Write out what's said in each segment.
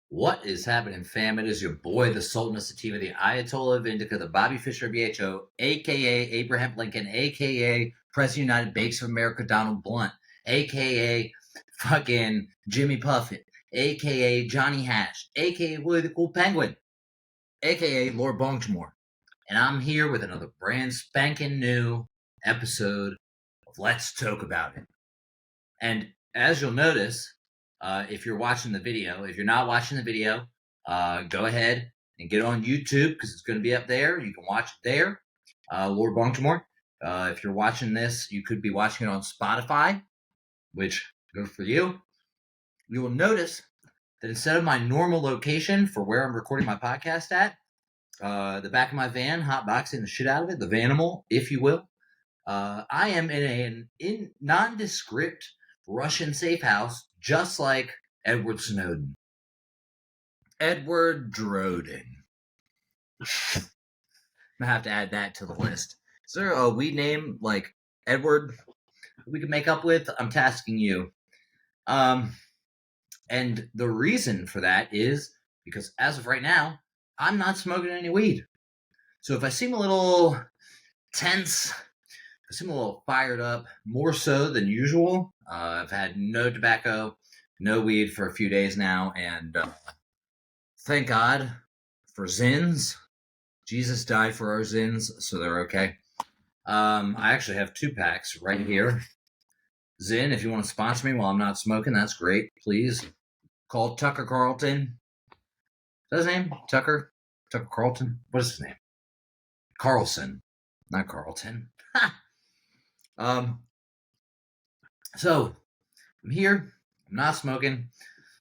What is happening, fam? It is your boy, the Sultan of Sativa, the Ayatollah of Indica, the Bobby Fischer of BHO, aka Abraham Lincoln, aka President of the United Bakes of America, Donald Blunt, aka fucking Jimmy Puffett, aka Johnny Hash, aka Willie the Cool Penguin, aka Lord Bongtimore. And I'm here with another brand spanking new episode of Let's Toke About It. And as you'll notice, if you're watching the video, if you're not watching the video, go ahead and get on YouTube because it's going to be up there. You can watch it there. Lord Bongtimore. If you're watching this, you could be watching it on Spotify, which good for you. You will notice that instead of my normal location for where I'm recording my podcast at, the back of my van, hotboxing the shit out of it, the Vanimal, if you will, I am in a nondescript Russian safe house, just like Edward Snowden. Edward Droden. I'm gonna have to add that to the list. Is there a weed name like Edward we could make up with? I'm tasking you. And the reason for that is because as of right now, I'm not smoking any weed. So if I seem a little tense, I seem a little fired up, more so than usual. I've had no tobacco, no weed for a few days now, and thank God for Zins. Jesus died for our Zins, so they're okay. I actually have 2 packs right here. Zin, if you want to sponsor me while I'm not smoking, that's great. Please call Tucker Carlton. Is that his name? Tucker Carlton? What is his name? Carlson, not Carlton. So I'm here. I'm not smoking.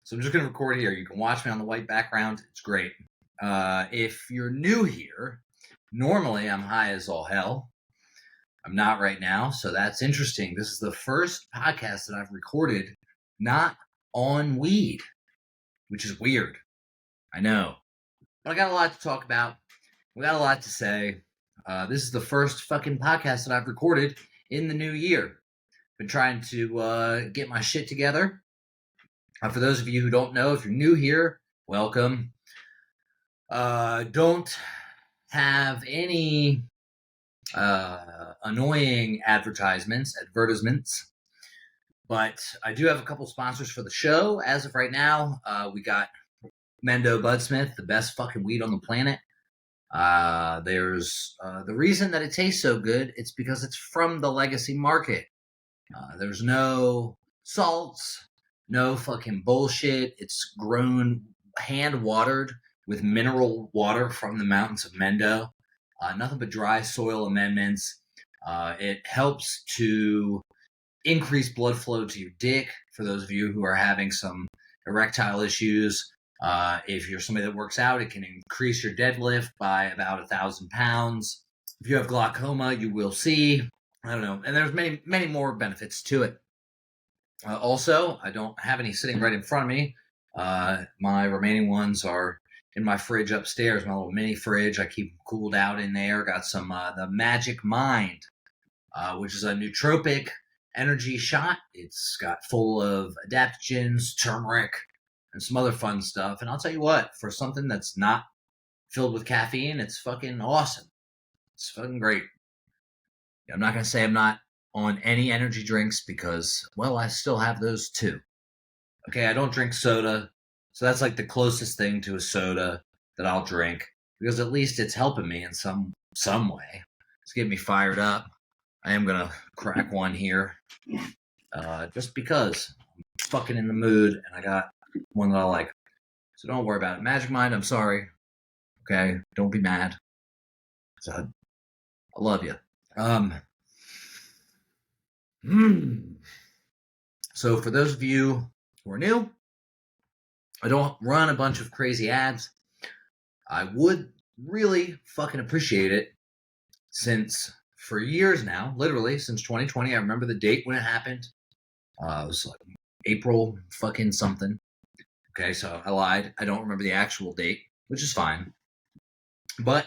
So I'm just going to record here. You can watch me on the white background. It's great. If you're new here, normally I'm high as all hell. I'm not right now, so that's interesting. This is the first podcast that I've recorded not on weed, which is weird. I know. But I got a lot to talk about. We got a lot to say. This is the first fucking podcast that I've recorded in the new year. Been trying to get my shit together. For those of you who don't know, if you're new here, welcome. Don't have any annoying advertisements, but I do have a couple sponsors for the show. As of right now, we got Mendo Budsmith, the best fucking weed on the planet. There's the reason that it tastes so good, it's because it's from the legacy market. There's no salts, no fucking bullshit. It's grown hand watered with mineral water from the mountains of Mendo. Nothing but dry soil amendments. It helps to increase blood flow to your dick for those of you who are having some erectile issues. If you're somebody that works out, it can increase your deadlift by about 1,000 pounds. If you have glaucoma, you will see. I don't know. And there's many, many more benefits to it. Also, I don't have any sitting right in front of me. My remaining ones are in my fridge upstairs, my little mini fridge. I keep them cooled out in there. Got some the Magic Mind, which is a nootropic energy shot. It's got full of adaptogens, turmeric, and some other fun stuff. And I'll tell you what, for something that's not filled with caffeine, it's fucking awesome. It's fucking great. I'm not going to say I'm not on any energy drinks because, well, I still have those too. Okay, I don't drink soda, so that's like the closest thing to a soda that I'll drink because at least it's helping me in some way. It's getting me fired up. I am going to crack one here just because I'm fucking in the mood and I got one that I like. So don't worry about it. Magic Mind, I'm sorry. Okay, don't be mad. So, I love you. So for those of you who are new, I don't run a bunch of crazy ads. I would really fucking appreciate it since for years now, literally since 2020, I remember the date when it happened. It was like April fucking something. Okay, so I lied. I don't remember the actual date, which is fine. But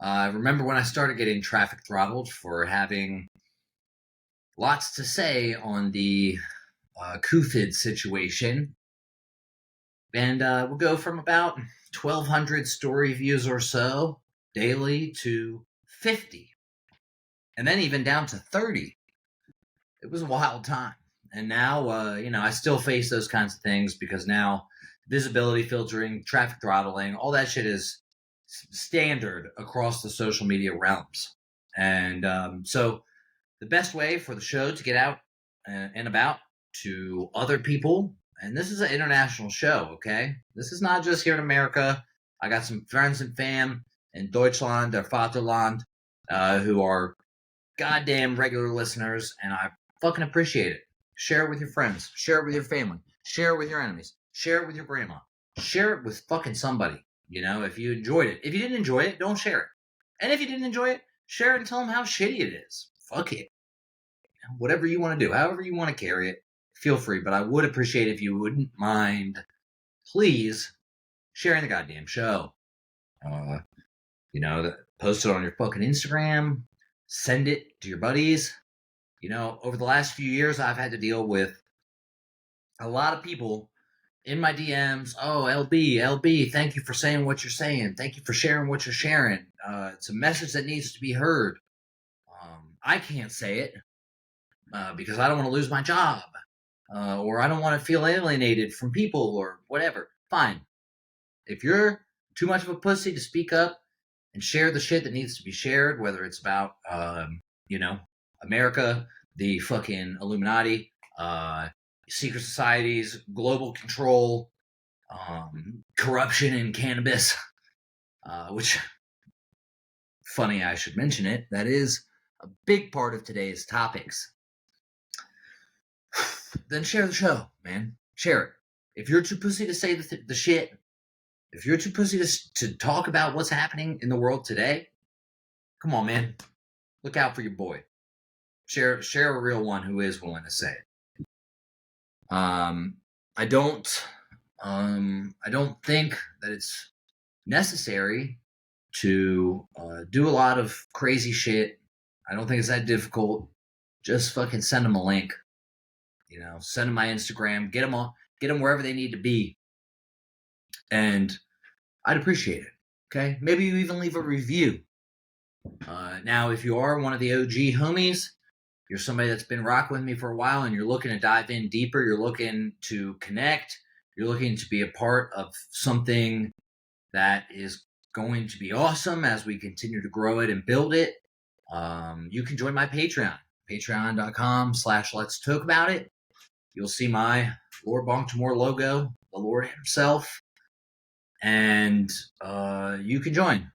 I remember when I started getting traffic throttled for having lots to say on the CUFID situation. And we'll go from about 1,200 story views or so daily to 50, and then even down to 30. It was a wild time. And now, I still face those kinds of things because now visibility filtering, traffic throttling, all that shit is standard across the social media realms. And so the best way for the show to get out and about to other people, and this is an international show, okay? This is not just here in America. I got some friends and fam in Deutschland or Vaterland who are goddamn regular listeners, and I fucking appreciate it. Share it with your friends. Share it with your family. Share it with your enemies. Share it with your grandma. Share it with fucking somebody, if you enjoyed it. If you didn't enjoy it, don't share it. And if you didn't enjoy it, share it and tell them how shitty it is. Fuck it. Whatever you want to do, however you want to carry it, feel free. But I would appreciate if you wouldn't mind, please, sharing the goddamn show. Post it on your fucking Instagram. Send it to your buddies. Over the last few years, I've had to deal with a lot of people in my DMs. Oh, LB, thank you for saying what you're saying. Thank you for sharing what you're sharing. It's a message that needs to be heard. I can't say it because I don't want to lose my job or I don't want to feel alienated from people or whatever. Fine. If you're too much of a pussy to speak up and share the shit that needs to be shared, whether it's about, America, the fucking Illuminati, secret societies, global control, corruption in cannabis, which, funny I should mention it, that is a big part of today's topics. Then share the show, man. Share it. If you're too pussy to say the shit, if you're too pussy to talk about what's happening in the world today, come on, man. Look out for your boy. Share a real one who is willing to say it. I don't think that it's necessary to do a lot of crazy shit. I don't think it's that difficult. Just fucking send them a link. Send them my Instagram. Get them wherever they need to be. And I'd appreciate it. Okay? Maybe you even leave a review. Now, if you are one of the OG homies, you're somebody that's been rocking with me for a while and you're looking to dive in deeper, you're looking to connect, you're looking to be a part of something that is going to be awesome as we continue to grow it and build it, you can join my Patreon, patreon.com/Let's Toke About It. You'll see my Lord Bongtimore logo, the Lord himself, and you can join.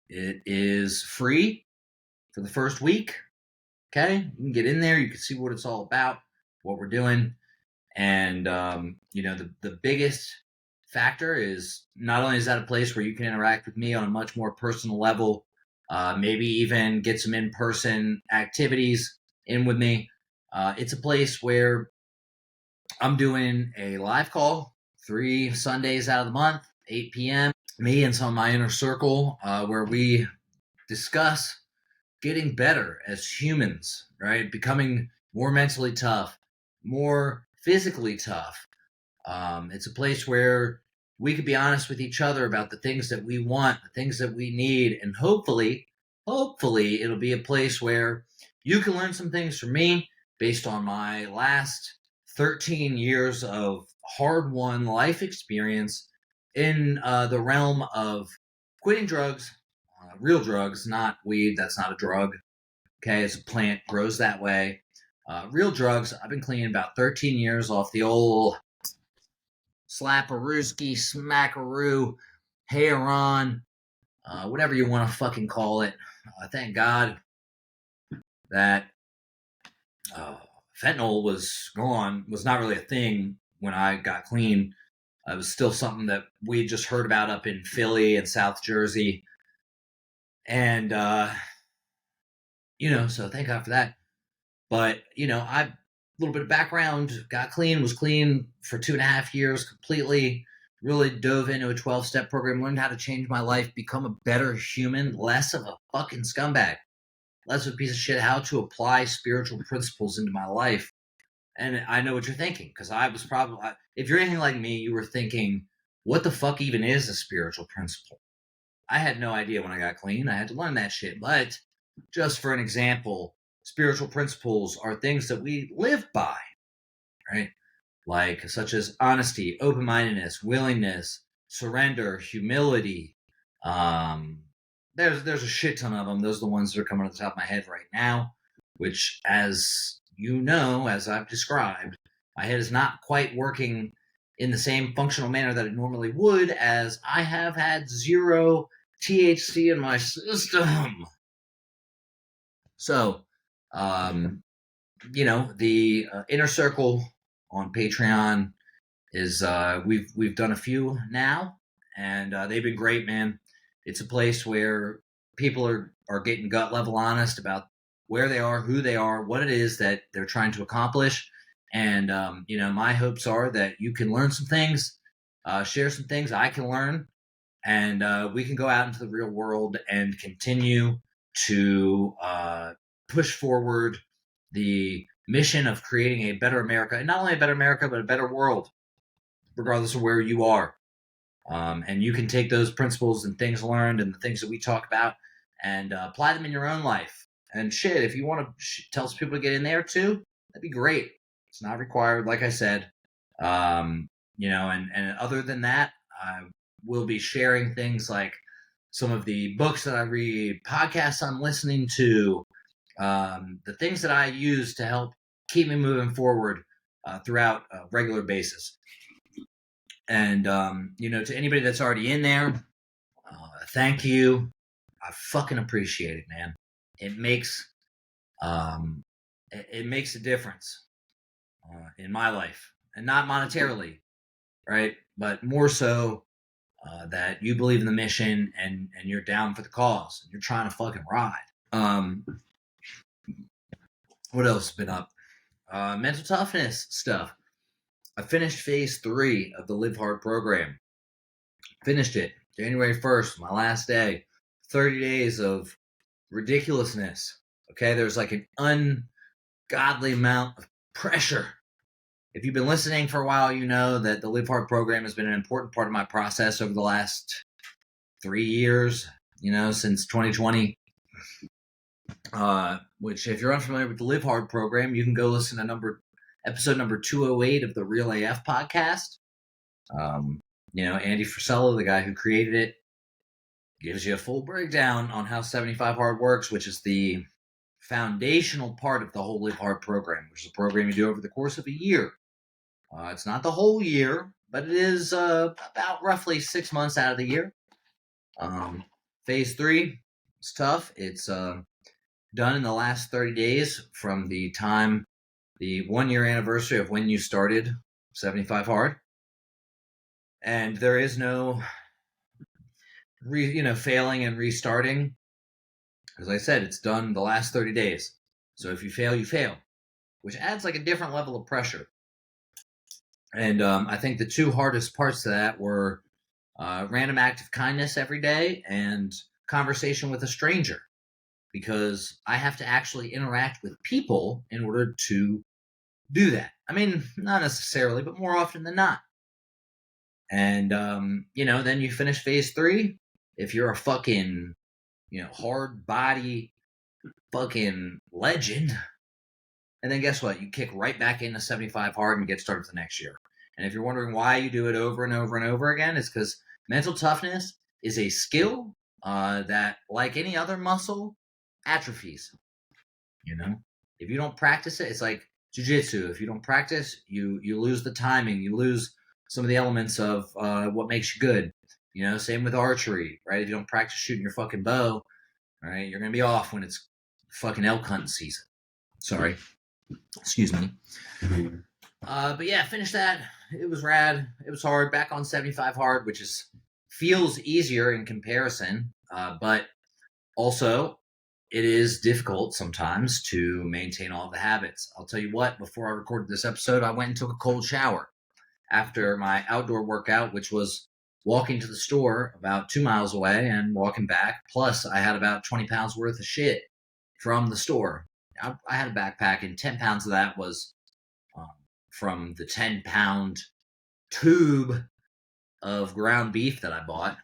It is free for the first week. Okay, you can get in there. You can see what it's all about, what we're doing, and the biggest factor is not only is that a place where you can interact with me on a much more personal level, maybe even get some in-person activities in with me. It's a place where I'm doing a live call 3 Sundays out of the month, 8 p.m. Me and some of my inner circle, where we discuss getting better as humans, right? Becoming more mentally tough, more physically tough. It's a place where we could be honest with each other about the things that we want, the things that we need, and hopefully it'll be a place where you can learn some things from me based on my last 13 years of hard-won life experience in the realm of quitting drugs, real drugs, not weed. That's not a drug. Okay, it's a plant, grows that way. Real drugs, I've been clean about 13 years off the old slapperooski, smackaroo, heron, whatever you want to fucking call it. Thank God that fentanyl was gone, was not really a thing when I got clean. It was still something that we just heard about up in Philly and South Jersey. And, so thank God for that. But, a little bit of background, got clean, was clean for 2.5 years completely, really dove into a 12-step program, learned how to change my life, become a better human, less of a fucking scumbag, less of a piece of shit, how to apply spiritual principles into my life. And I know what you're thinking, because I was probably, if you're anything like me, you were thinking, what the fuck even is a spiritual principle? I had no idea when I got clean. I had to learn that shit. But just for an example, spiritual principles are things that we live by, right? Like such as honesty, open-mindedness, willingness, surrender, humility. Um, there's a shit ton of them. Those are the ones that are coming to the top of my head right now, which, as you know, as I've described, my head is not quite working in the same functional manner that it normally would, as I have had 0 THC in my system. So, the Inner Circle on Patreon is we've done a few now, and they've been great, man. It's a place where people are getting gut level honest about where they are, who they are, what it is that they're trying to accomplish. And my hopes are that you can learn some things, share some things I can learn, and we can go out into the real world and continue to push forward the mission of creating a better America, and not only a better America, but a better world, regardless of where you are. And you can take those principles and things learned and the things that we talk about and apply them in your own life. And shit, if you want to tell some people to get in there too, that'd be great. It's not required, like I said. And other than that, I will be sharing things like some of the books that I read, podcasts I'm listening to, the things that I use to help keep me moving forward throughout a regular basis. And, to anybody that's already in there, thank you. I fucking appreciate it, man. It makes a difference in my life, and not monetarily, right? But more so that you believe in the mission and you're down for the cause. And you're trying to fucking ride. What else has been up? Mental toughness stuff. I finished phase 3 of the Live Hard program. Finished it January 1st, my last day. 30 days of ridiculousness. Okay, there's like an ungodly amount of pressure. If you've been listening for a while, you know that the Live Hard program has been an important part of my process over the last 3 years, since 2020. Which, if you're unfamiliar with the Live Hard program, you can go listen to episode number 208 of the Real AF podcast. Andy Frisella, the guy who created it, gives you a full breakdown on how 75 Hard works, which is the foundational part of the whole Live Hard program, which is a program you do over the course of a year. It's not the whole year, but it is about roughly 6 months out of the year. Phase 3 is tough. It's done in the last 30 days from the 1-year anniversary of when you started 75 Hard. And there is no failing and restarting. As I said, it's done the last 30 days. So if you fail, you fail, which adds like a different level of pressure. And I think the 2 hardest parts to that were random act of kindness every day and conversation with a stranger, because I have to actually interact with people in order to do that. I mean, not necessarily, but more often than not. And, then you finish phase 3. If you're a fucking, hard body fucking legend, and then guess what? You kick right back into 75 Hard and get started for the next year. And if you're wondering why you do it over and over and over again, it's because mental toughness is a skill that, like any other muscle, atrophies. If you don't practice it, it's like jiu-jitsu. If you don't practice, you lose the timing. You lose some of the elements of what makes you good. Same with archery, right? If you don't practice shooting your fucking bow, all right, you're going to be off when it's fucking elk hunting season. Sorry. Excuse me. But yeah, finished that. It was rad. It was hard. Back on 75 Hard, which feels easier in comparison. But also, it is difficult sometimes to maintain all the habits. I'll tell you what, before I recorded this episode, I went and took a cold shower after my outdoor workout, which was walking to the store about 2 miles away and walking back. Plus, I had about 20 pounds worth of shit from the store. I had a backpack, and 10 pounds of that was from the 10-pound tube of ground beef that I bought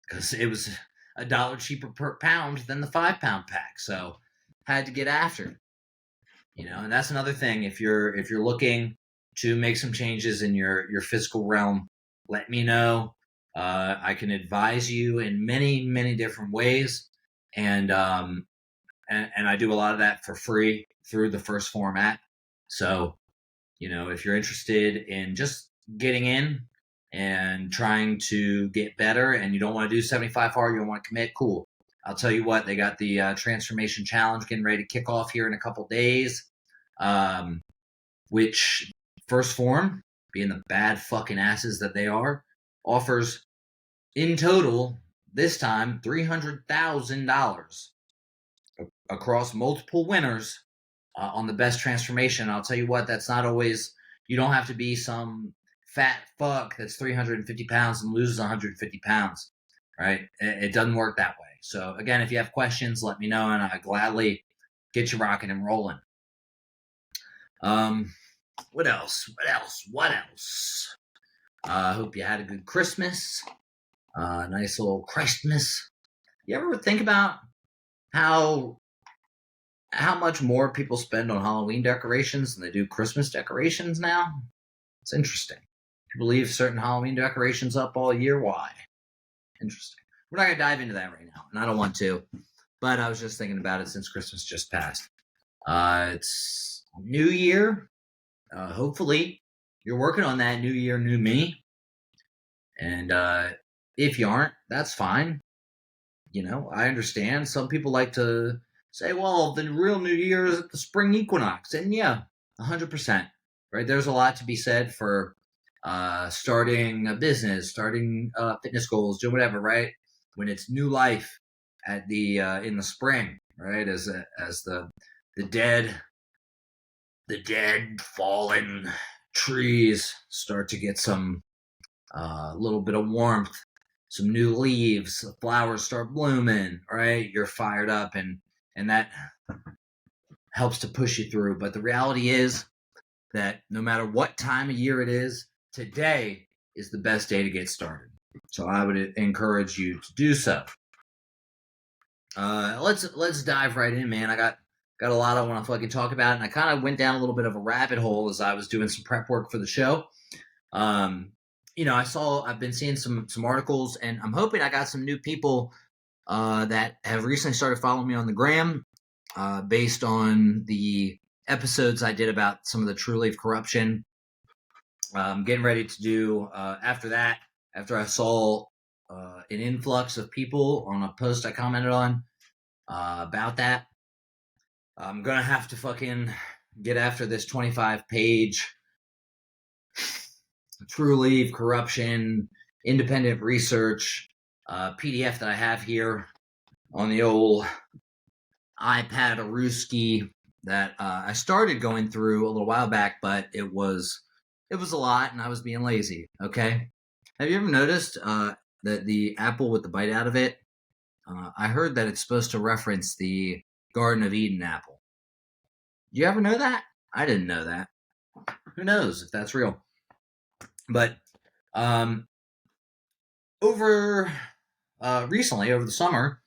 because it was $1 cheaper per pound than the 5-pound pack. So had to get after it. And that's another thing. If you're looking to make some changes in your physical realm, let me know. I can advise you in many, many different ways. And I do a lot of that for free through the First Format. So, if you're interested in just getting in and trying to get better and you don't want to do 75 hard, you don't want to commit, cool. I'll tell you what, they got the Transformation Challenge getting ready to kick off here in a couple days, which First Form, being the bad fucking asses that they are, offers in total this time $300,000 across multiple winners on the best transformation. I'll tell you what, that's not always, you don't have to be some fat fuck that's 350 pounds and loses 150 pounds, right? It doesn't work that way. So again, if you have questions, let me know and I'll gladly get you rocking and rolling. What else? I hope you had a good Christmas. Nice little Christmas. You ever think about how much more people spend on Halloween decorations than they do Christmas decorations now? It's interesting. People leave certain Halloween decorations up all year. Why? Interesting. We're not going to dive into that right now, and I don't want to, but I was just thinking about it since Christmas just passed. It's New Year. Hopefully, you're working on that New Year, New Me. And if you aren't, that's fine. I understand. Some people like to say, well, the real New Year is at the spring equinox. And yeah, 100%. Right? There's a lot to be said for starting a business, starting fitness goals, doing whatever, right? When it's new life at the in the spring, right? As the dead fallen trees start to get some little bit of warmth, some new leaves, flowers start blooming, right? You're fired up and that helps to push you through. But the reality is that no matter what time of year it is, today is the best day to get started. So I would encourage you to do so. Let's dive right in, man. I got a lot I want to fucking talk about, and I kind of went down a little bit of a rabbit hole as I was doing some prep work for the show. I've been seeing some articles, and I'm hoping I got some new people that have recently started following me on the gram based on the episodes I did about some of the TrueLeaf corruption. I'm getting ready to do after I saw an influx of people on a post I commented on about that. I'm going to have to fucking get after this 25-page TrueLeaf corruption, independent research PDF that I have here on the old iPad Aruski that I started going through a little while back, but it was a lot and I was being lazy. Okay. Have you ever noticed that the apple with the bite out of it, I heard that it's supposed to reference the Garden of Eden apple. Do you ever know that? I didn't know that. Who knows if that's real? But recently, over the summer,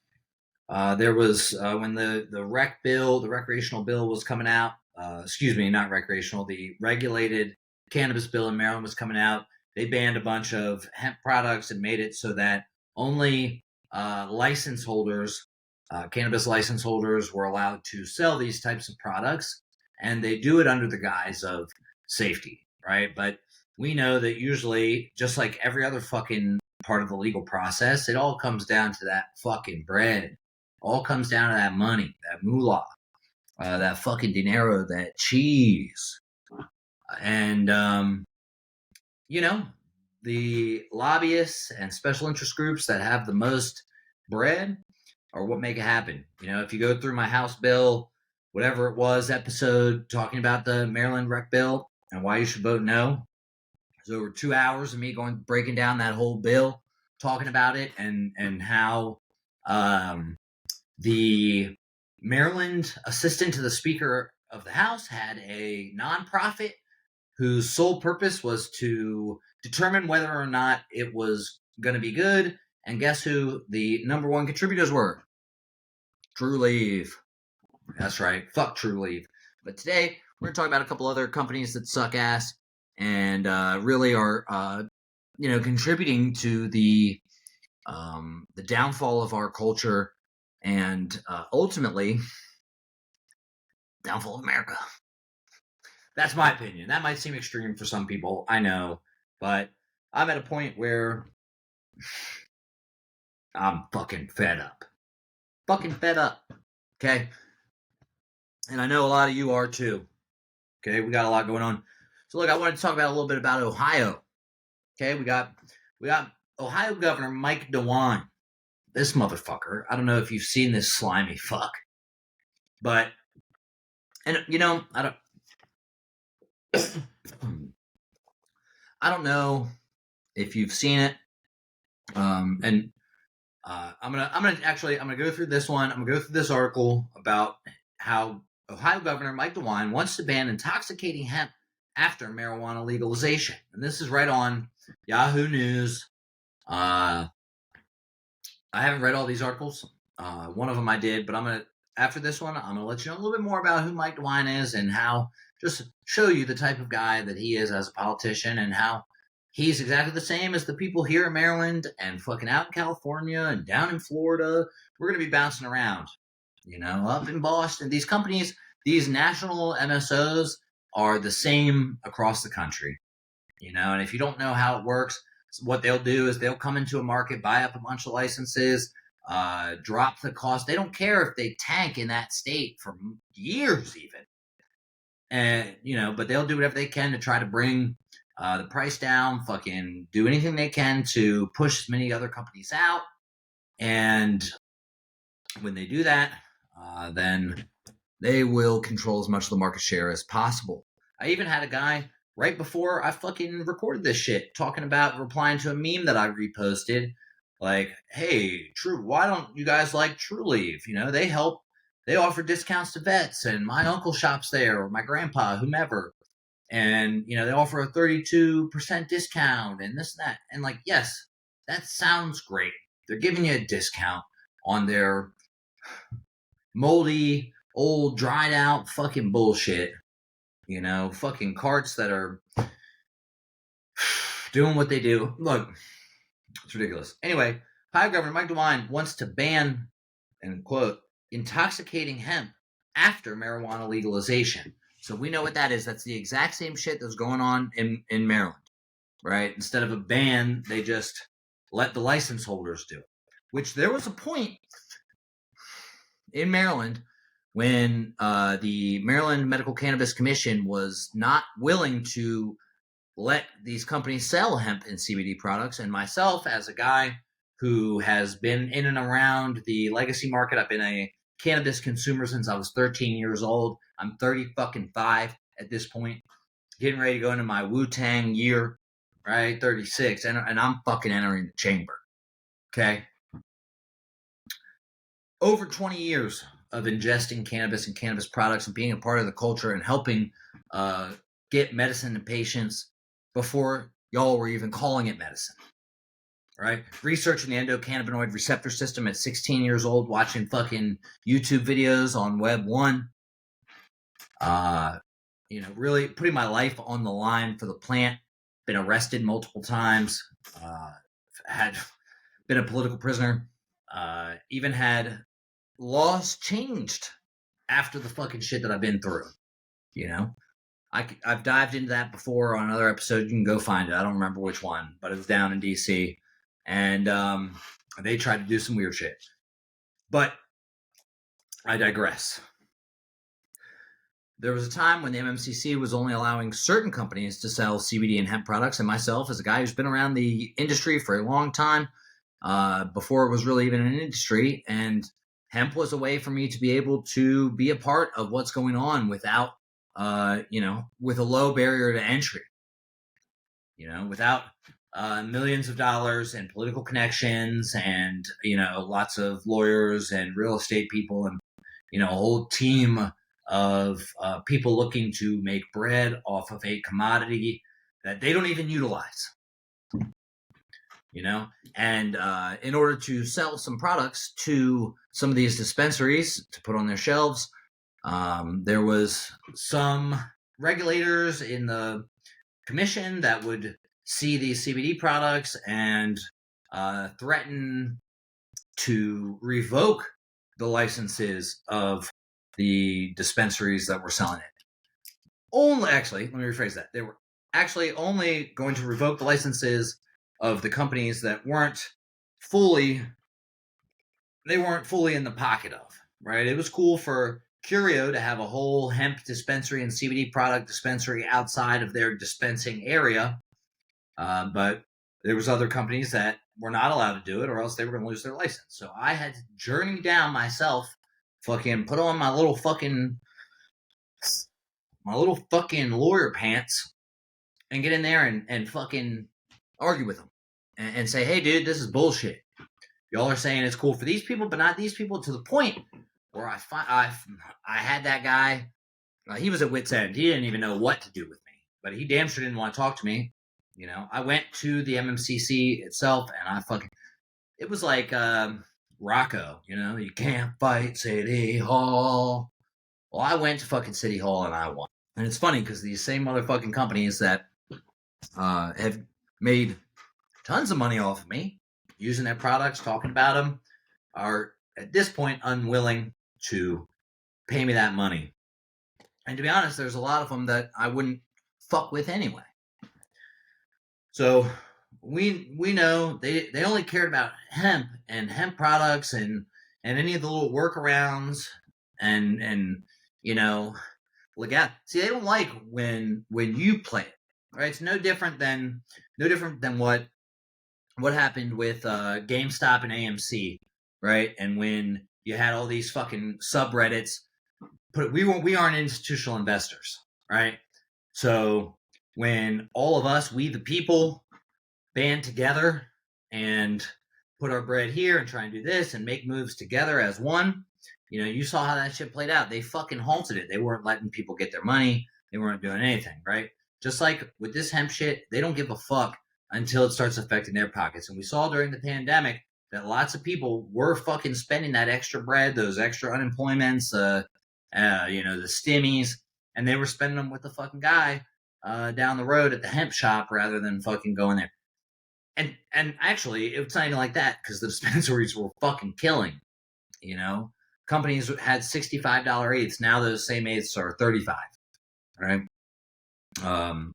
there was when the recreational bill was coming out. Not recreational, the regulated cannabis bill in Maryland was coming out. They banned a bunch of hemp products and made it so that only license holders, cannabis license holders, were allowed to sell these types of products, and they do it under the guise of safety, right? But we know that usually, just like every other fucking part of the legal process, it all comes down to that fucking bread. All comes down to that money, that moolah, that fucking dinero, that cheese. And, the lobbyists and special interest groups that have the most bread are what make it happen. If you go through my House bill, whatever it was, episode talking about the Maryland rec bill and why you should vote no, there's over 2 hours of me breaking down that whole bill, talking about it and how the Maryland assistant to the Speaker of the House had a nonprofit whose sole purpose was to determine whether or not it was going to be good. And guess who the number one contributors were? Trulieve. That's right. Fuck Trulieve. But today we're going to talk about a couple other companies that suck ass and really are, contributing to the downfall of our culture and ultimately downfall of America. That's my opinion. That might seem extreme for some people, I know, but I'm at a point where I'm fucking fed up. Fucking fed up. Okay? And I know a lot of you are too. Okay? We got a lot going on. So look, I wanted to talk about a little bit about Ohio. Okay? We got Ohio Governor Mike DeWine. This motherfucker. I don't know if you've seen this slimy fuck. But and I don't know if you've seen it. I'm gonna go through this one. I'm gonna go through this article about how Ohio Governor Mike DeWine wants to ban intoxicating hemp after marijuana legalization, and this is right on Yahoo News. I haven't read all these articles. One of them I did, but after this one, I'm gonna let you know a little bit more about who Mike DeWine is and how just show you the type of guy that he is as a politician and how he's exactly the same as the people here in Maryland and fucking out in California and down in Florida. We're going to be bouncing around, up in Boston. These companies, these national MSOs are the same across the country, and if you don't know how it works, what they'll do is they'll come into a market, buy up a bunch of licenses, drop the cost. They don't care if they tank in that state for years even. And, but they'll do whatever they can to try to bring the price down, fucking do anything they can to push as many other companies out. And when they do that, then they will control as much of the market share as possible. I even had a guy right before I fucking recorded this shit talking about replying to a meme that I reposted. Like, hey, why don't you guys like Trulieve? They offer discounts to vets, and my uncle shops there, or my grandpa, whomever. And, they offer a 32% discount and this and that. And yes, that sounds great. They're giving you a discount on their moldy, old, dried out fucking bullshit. Fucking carts that are doing what they do. Look, it's ridiculous. Anyway, Ohio Governor Mike DeWine wants to ban, and quote, intoxicating hemp after marijuana legalization. So we know what that is. That's the exact same shit that's going on in Maryland, right? Instead of a ban, they just let the license holders do it. Which there was a point in Maryland when the Maryland Medical Cannabis Commission was not willing to let these companies sell hemp and CBD products. And myself, as a guy who has been in and around the legacy market, I've been a cannabis consumer since I was 13 years old. I'm 35 at this point, getting ready to go into my Wu-Tang year, right? 36, and I'm fucking entering the chamber, okay? Over 20 years of ingesting cannabis and cannabis products and being a part of the culture and helping get medicine to patients before y'all were even calling it medicine. Right? Researching the endocannabinoid receptor system at 16 years old, watching fucking YouTube videos on Web 1. Really putting my life on the line for the plant. Been arrested multiple times. Had been a political prisoner. Even had laws changed after the fucking shit that I've been through. I've dived into that before on another episode. You can go find it. I don't remember which one, but it was down in DC. And they tried to do some weird shit. But I digress. There was a time when the MMCC was only allowing certain companies to sell CBD and hemp products. And myself, as a guy who's been around the industry for a long time, before it was really even an industry, and hemp was a way for me to be able to be a part of what's going on without, with a low barrier to entry. Without millions of dollars and political connections and, lots of lawyers and real estate people and, a whole team of people looking to make bread off of a commodity that they don't even utilize. you know? And in order to sell some products to some of these dispensaries to put on their shelves, there was some regulators in the commission that would see these CBD products and threaten to revoke the licenses of the dispensaries that were selling it. Actually, let me rephrase that. They were actually only going to revoke the licenses of the companies that weren't fully in the pocket of, right? It was cool for Curio to have a whole hemp dispensary and CBD product dispensary outside of their dispensing area, but there was other companies that were not allowed to do it, or else they were going to lose their license. So I had to journey down myself, fucking put on my little fucking lawyer pants, and get in there and fucking argue with them and say, hey, dude, this is bullshit. Y'all are saying it's cool for these people, but not these people, to the point where I had that guy. He was at wit's end. He didn't even know what to do with me, but he damn sure didn't want to talk to me. You know, I went to the MMCC itself, and it was like Rocco, you know, you can't fight City Hall. Well, I went to fucking City Hall and I won. And it's funny because these same motherfucking companies that have made tons of money off of me using their products, talking about them, are at this point unwilling to pay me that money. And to be honest, there's a lot of them that I wouldn't fuck with anyway. So we know they only cared about hemp and hemp products and any of the little workarounds and you know, legal. See, they don't like when you play it, right? It's no different than what happened with GameStop and AMC, right? And when you had all these fucking subreddits, we aren't institutional investors, right? So when all of us, we the people, band together and put our bread here and try and do this and make moves together as one, you know, you saw how that shit played out. They fucking halted it. They weren't letting people get their money. They weren't doing anything, right? Just like with this hemp shit, they don't give a fuck until it starts affecting their pockets. And we saw during the pandemic that lots of people were fucking spending that extra bread, those extra unemployments, you know, the stimmies, and they were spending them with the fucking guy down the road at the hemp shop rather than fucking going there. And actually, it's not even like that because the dispensaries were fucking killing. You know, companies had $65 eighths. Now those same eighths are $35. Right.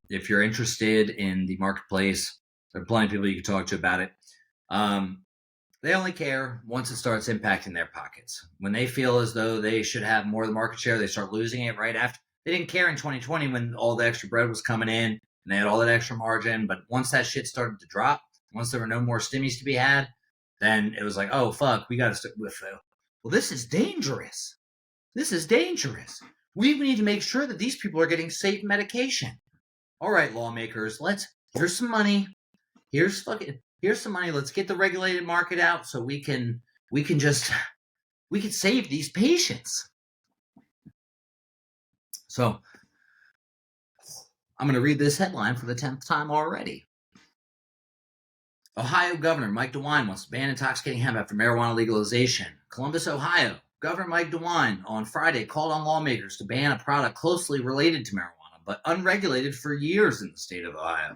If you're interested in the marketplace, there are plenty of people you can talk to about it. They only care once it starts impacting their pockets. When they feel as though they should have more of the market share, they start losing it right after. They didn't care in 2020 when all the extra bread was coming in and they had all that extra margin. But once that shit started to drop, once there were no more stimmies to be had, then it was like, oh, fuck, we got to stick with it. Well, this is dangerous. This is dangerous. We need to make sure that these people are getting safe medication. All right, lawmakers, here's some money. Here's some money. Let's get the regulated market out so we can save these patients. So I'm going to read this headline for the 10th time already. Ohio Governor Mike DeWine wants to ban intoxicating hemp after marijuana legalization. Columbus, Ohio. Governor Mike DeWine on Friday called on lawmakers to ban a product closely related to marijuana, but unregulated for years in the state of Ohio.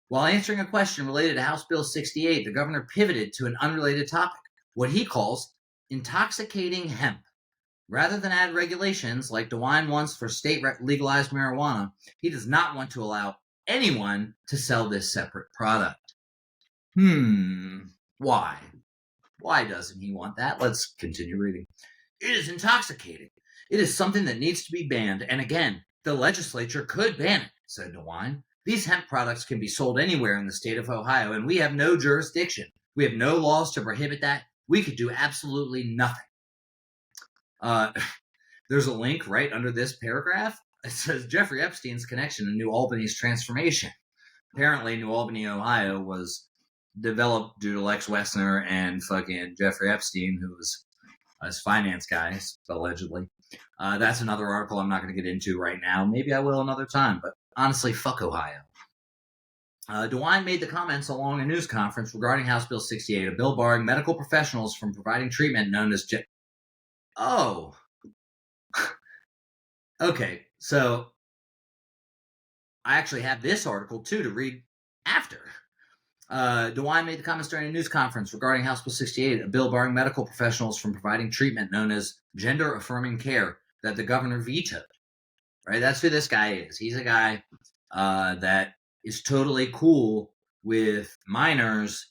While answering a question related to House Bill 68, the governor pivoted to an unrelated topic, what he calls intoxicating hemp. Rather than add regulations like DeWine wants for state legalized marijuana, he does not want to allow anyone to sell this separate product. Why? Why doesn't he want that? Let's continue reading. It is intoxicating. It is something that needs to be banned. And again, the legislature could ban it, said DeWine. These hemp products can be sold anywhere in the state of Ohio, and we have no jurisdiction. We have no laws to prohibit that. We could do absolutely nothing. There's a link right under this paragraph. It says Jeffrey Epstein's connection to New Albany's transformation. Apparently, New Albany, Ohio was developed due to Lex Wessner and fucking Jeffrey Epstein, who was his finance guy, allegedly. That's another article I'm not going to get into right now. Maybe I will another time, but honestly, fuck Ohio. DeWine made the comments along a news conference regarding House Bill 68, a bill barring medical professionals from providing treatment known as Oh. Okay, so I actually have this article, too, to read after. DeWine made the comments during a news conference regarding House Bill 68, a bill barring medical professionals from providing treatment known as gender-affirming care that the governor vetoed. Right? That's who this guy is. He's a guy that is totally cool with minors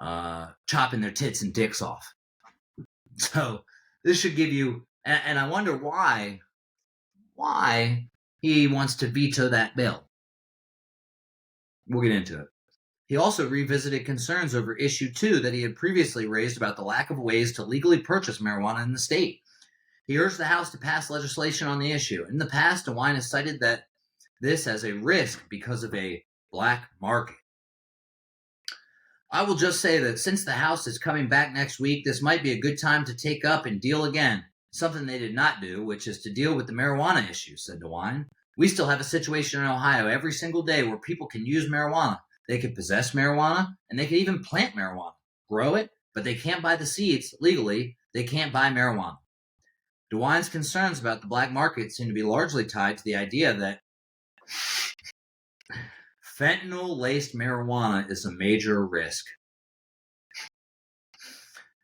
chopping their tits and dicks off. So this should give you, and I wonder why he wants to veto that bill. We'll get into it. He also revisited concerns over issue 2 that he had previously raised about the lack of ways to legally purchase marijuana in the state. He urged the House to pass legislation on the issue. In the past, DeWine has cited that this as a risk because of a black market. I will just say that since the House is coming back next week, this might be a good time to take up and deal again. Something they did not do, which is to deal with the marijuana issue, said DeWine. We still have a situation in Ohio every single day where people can use marijuana. They can possess marijuana, and they can even plant marijuana, grow it, but they can't buy the seeds legally. They can't buy marijuana. DeWine's concerns about the black market seem to be largely tied to the idea that fentanyl-laced marijuana is a major risk.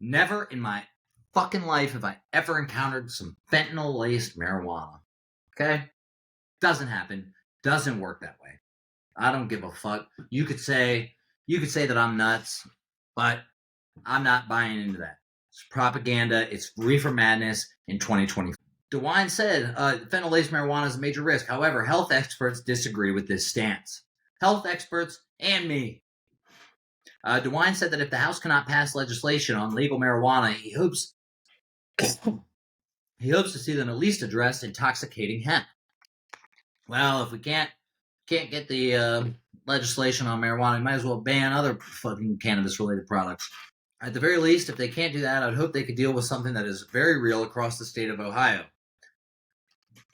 Never in my fucking life have I ever encountered some fentanyl-laced marijuana. Okay? Doesn't happen. Doesn't work that way. I don't give a fuck. You could say that I'm nuts, but I'm not buying into that. It's propaganda. It's reefer madness in 2020. DeWine said fentanyl-laced marijuana is a major risk. However, health experts disagree with this stance. Health experts and me. DeWine said that if the House cannot pass legislation on legal marijuana, he hopes to see them at least address intoxicating hemp. Well, if we can't get the legislation on marijuana, we might as well ban other fucking cannabis-related products. At the very least, if they can't do that, I'd hope they could deal with something that is very real across the state of Ohio.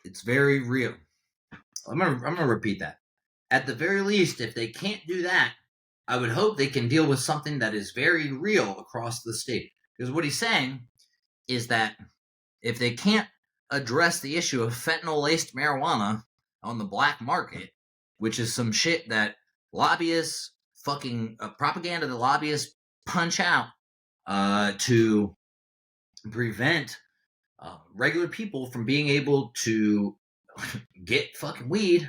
It's very real. I'm gonna repeat that. At the very least, if they can't do that, I would hope they can deal with something that is very real across the state. Because what he's saying is that if they can't address the issue of fentanyl-laced marijuana on the black market, which is some shit that lobbyists, fucking propaganda that lobbyists punch out to prevent regular people from being able to get fucking weed,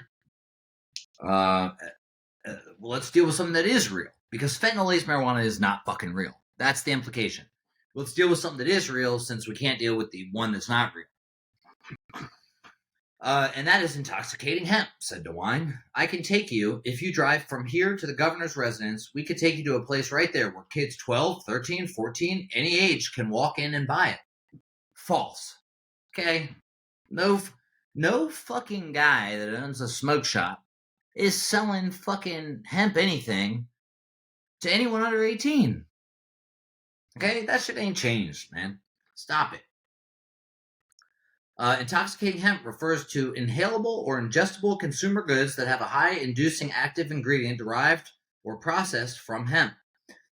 let's deal with something that is real. Because fentanyl-laced marijuana is not fucking real. That's the implication. Let's deal with something that is real since we can't deal with the one that's not real. And that is intoxicating hemp, said DeWine. I can take you, if you drive from here to the governor's residence, we could take you to a place right there where kids 12, 13, 14, any age can walk in and buy it. False. Okay? No fucking guy that owns a smoke shop is selling fucking hemp anything to anyone under 18. Okay? That shit ain't changed, man. Stop it. Intoxicating hemp refers to inhalable or ingestible consumer goods that have a high inducing active ingredient derived or processed from hemp.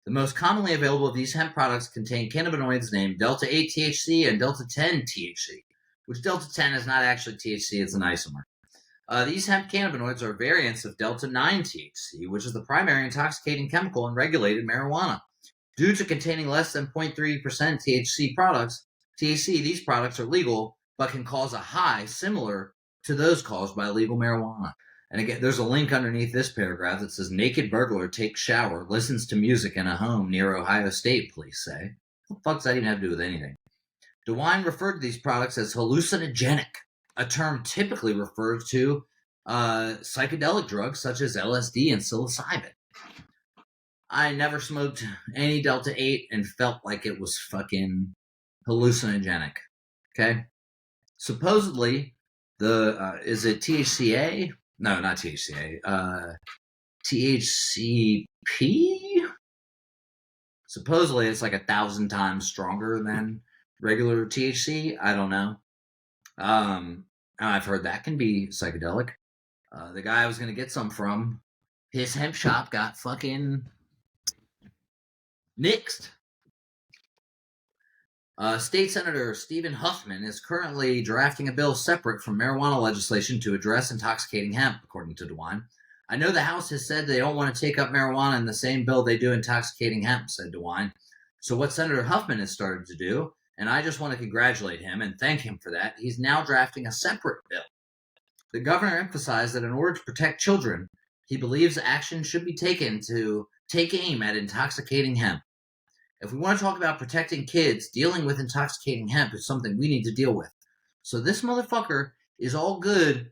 The most commonly available of these hemp products contain cannabinoids named Delta-8 THC and Delta-10 THC, which Delta-10 is not actually THC, it's an isomer. These hemp cannabinoids are variants of Delta-9 THC, which is the primary intoxicating chemical in regulated marijuana. Due to containing less than 0.3% THC, these products are legal, but can cause a high similar to those caused by illegal marijuana. And again, there's a link underneath this paragraph that says, naked burglar takes shower, listens to music in a home near Ohio State, police say. What the fuck does that even have to do with anything? DeWine referred to these products as hallucinogenic, a term typically refers to psychedelic drugs such as LSD and psilocybin. I never smoked any Delta-8 and felt like it was fucking hallucinogenic. Okay? Supposedly, is it THCA? No, not THCA. THCP? Supposedly, it's like 1,000 times stronger than regular THC. I don't know. I've heard that can be psychedelic. The guy I was going to get some from his hemp shop got fucking nixed. State Senator Stephen Huffman is currently drafting a bill separate from marijuana legislation to address intoxicating hemp, according to DeWine. I know the House has said they don't want to take up marijuana in the same bill they do intoxicating hemp, said DeWine. So what Senator Huffman has started to do, and I just want to congratulate him and thank him for that, he's now drafting a separate bill. The governor emphasized that in order to protect children, he believes action should be taken to take aim at intoxicating hemp. If we want to talk about protecting kids, dealing with intoxicating hemp is something we need to deal with. So this motherfucker is all good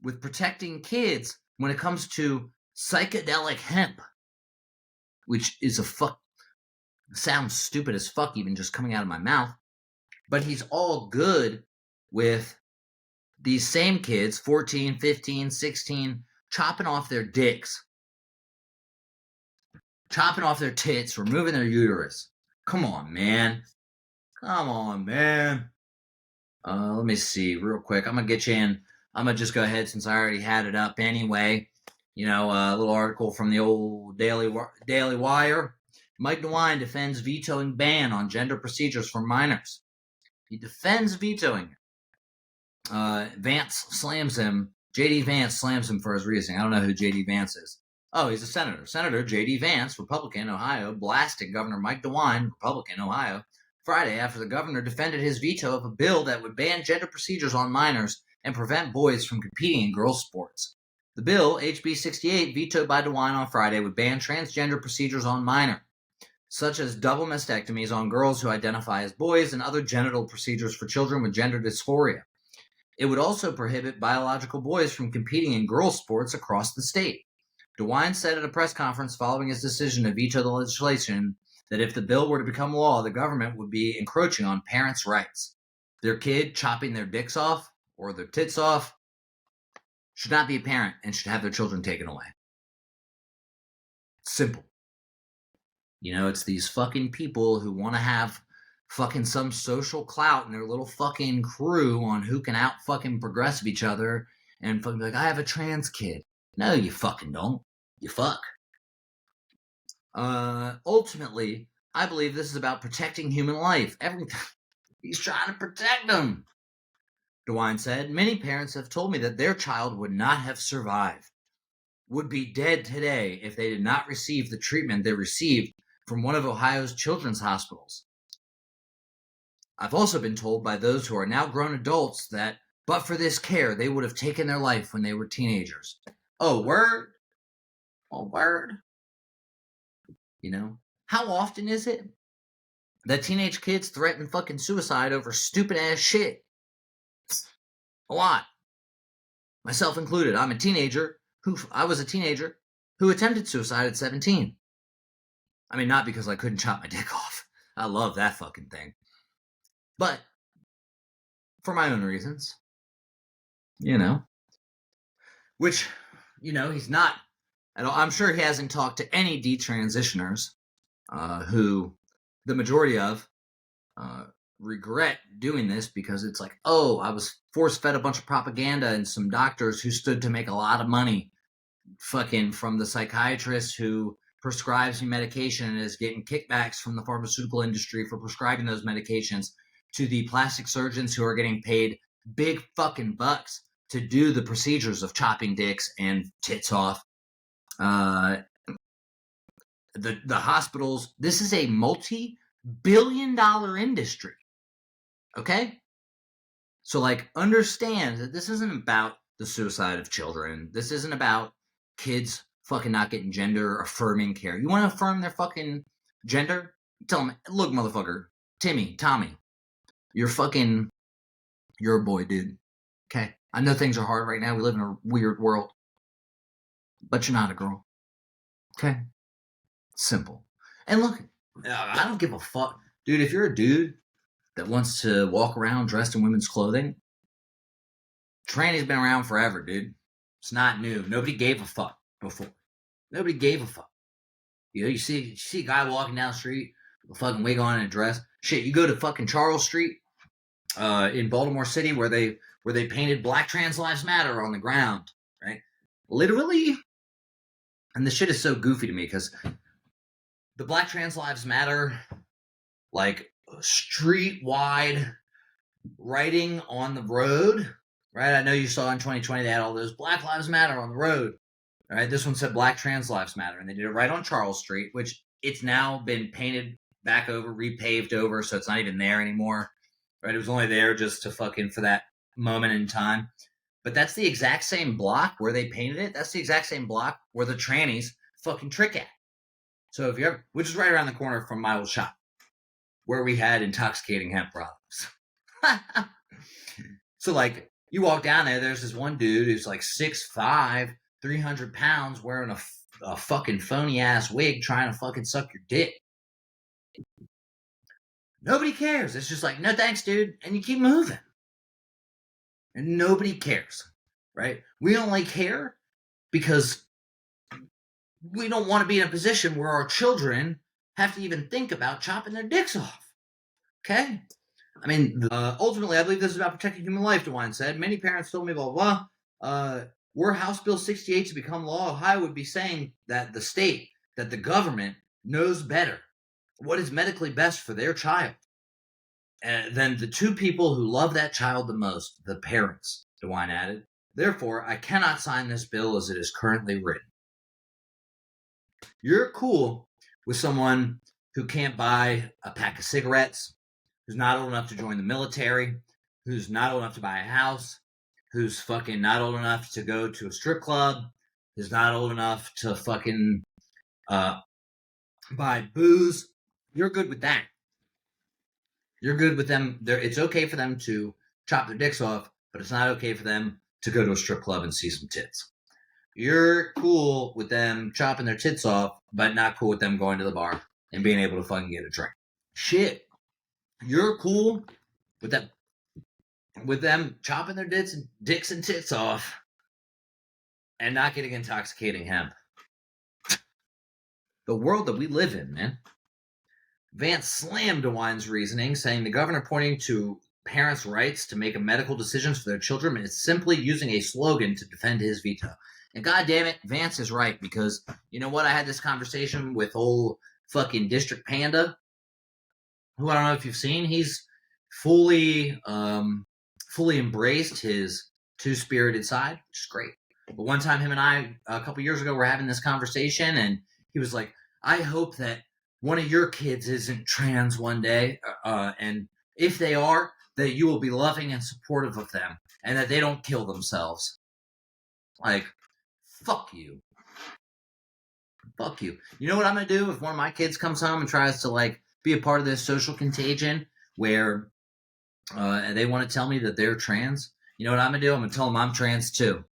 with protecting kids when it comes to psychedelic hemp, which is sounds stupid as fuck even just coming out of my mouth. But he's all good with these same kids, 14, 15, 16, chopping off their dicks, chopping off their tits, removing their uterus. Come on, man. Come on, man. Let me see real quick. I'm going to get you in. I'm going to just go ahead since I already had it up anyway. You know, a little article from the old Daily Wire. Mike DeWine defends vetoing ban on gender procedures for minors. He defends vetoing. Vance slams him. J.D. Vance slams him for his reasoning. I don't know who J.D. Vance is. Oh, he's a senator. Senator J.D. Vance, Republican, Ohio, blasted Governor Mike DeWine, Republican, Ohio, Friday after the governor defended his veto of a bill that would ban gender procedures on minors and prevent boys from competing in girls' sports. The bill, HB 68, vetoed by DeWine on Friday, would ban transgender procedures on minors, such as double mastectomies on girls who identify as boys and other genital procedures for children with gender dysphoria. It would also prohibit biological boys from competing in girls' sports across the state. DeWine said at a press conference following his decision to veto the legislation that if the bill were to become law, the government would be encroaching on parents' rights. Their kid chopping their dicks off or their tits off should not be a parent and should have their children taken away. Simple. You know, it's these fucking people who want to have fucking some social clout in their little fucking crew on who can out fucking progressive each other and fucking be like, I have a trans kid. No, you fucking don't. You fuck. Ultimately, I believe this is about protecting human life. He's trying to protect them. DeWine said, many parents have told me that their child would not have survived, would be dead today if they did not receive the treatment they received from one of Ohio's children's hospitals. I've also been told by those who are now grown adults that, but for this care, they would have taken their life when they were teenagers. Oh, word? Oh, word? You know? How often is it that teenage kids threaten fucking suicide over stupid ass shit? A lot. Myself included. I was a teenager who attempted suicide at 17. I mean, not because I couldn't chop my dick off. I love that fucking thing. But for my own reasons. You know. Which, you know, he's not. I'm sure he hasn't talked to any detransitioners who the majority of regret doing this because it's like, oh, I was force-fed a bunch of propaganda and some doctors who stood to make a lot of money fucking from the psychiatrist who prescribes me medication and is getting kickbacks from the pharmaceutical industry for prescribing those medications to the plastic surgeons who are getting paid big fucking bucks to do the procedures of chopping dicks and tits off. The hospitals, this is a multi-billion-dollar industry. Okay? So, like, understand that this isn't about the suicide of children. This isn't about kids fucking not getting gender affirming care. You want to affirm their fucking gender? Tell them, look, motherfucker, Tommy, you're a boy, dude. Okay? I know things are hard right now. We live in a weird world. But you're not a girl. Okay? Simple. And look, I don't give a fuck. Dude, if you're a dude that wants to walk around dressed in women's clothing, tranny's been around forever, dude. It's not new. Nobody gave a fuck before. Nobody gave a fuck. You know, you see a guy walking down the street with a fucking wig on and a dress. Shit, you go to fucking Charles Street in Baltimore City where they painted Black Trans Lives Matter on the ground, right? Literally, And the shit is so goofy to me because the Black Trans Lives Matter, like street-wide writing on the road, right? I know you saw in 2020 they had all those Black Lives Matter on the road, right? This one said Black Trans Lives Matter, and they did it right on Charles Street, which it's now been painted back over, repaved over, so it's not even there anymore, right? It was only there just to fucking for that moment in time. But that's the exact same block where they painted it. That's the exact same block where the trannies fucking trick at. So if you ever, which is right around the corner from my old shop, where we had intoxicating hemp products. So like you walk down there, there's this one dude who's like 6'5", 300 pounds, wearing a fucking phony ass wig, trying to fucking suck your dick. Nobody cares. It's just like, no thanks, dude, and you keep moving. And nobody cares, right? We only care because we don't want to be in a position where our children have to even think about chopping their dicks off. Okay? I mean, ultimately, I believe this is about protecting human life, DeWine said. Many parents told me, blah, blah. Were House Bill 68 to become law, Ohio would be saying that the state, that the government knows better what is medically best for their child than the two people who love that child the most, the parents, DeWine added. Therefore, I cannot sign this bill as it is currently written. You're cool with someone who can't buy a pack of cigarettes, who's not old enough to join the military, who's not old enough to buy a house, who's fucking not old enough to go to a strip club, who's not old enough to fucking buy booze. You're good with that. You're good with them. It's okay for them to chop their dicks off, but it's not okay for them to go to a strip club and see some tits. You're cool with them chopping their tits off, but not cool with them going to the bar and being able to fucking get a drink. Shit. You're cool with them chopping their dicks and tits off and not getting intoxicating hemp. The world that we live in, man. Vance slammed DeWine's reasoning, saying the governor pointing to parents' rights to make medical decisions for their children is simply using a slogan to defend his veto. And goddamn it, Vance is right, because you know what? I had this conversation with old fucking District Panda, who I don't know if you've seen. He's fully embraced his two-spirited side, which is great. But one time him and I, a couple years ago, were having this conversation, and he was like, I hope that one of your kids isn't trans one day, and if they are, that you will be loving and supportive of them, and that they don't kill themselves. Like, fuck you. Fuck you. You know what I'm going to do if one of my kids comes home and tries to, like, be a part of this social contagion where they want to tell me that they're trans? You know what I'm going to do? I'm going to tell them I'm trans, too.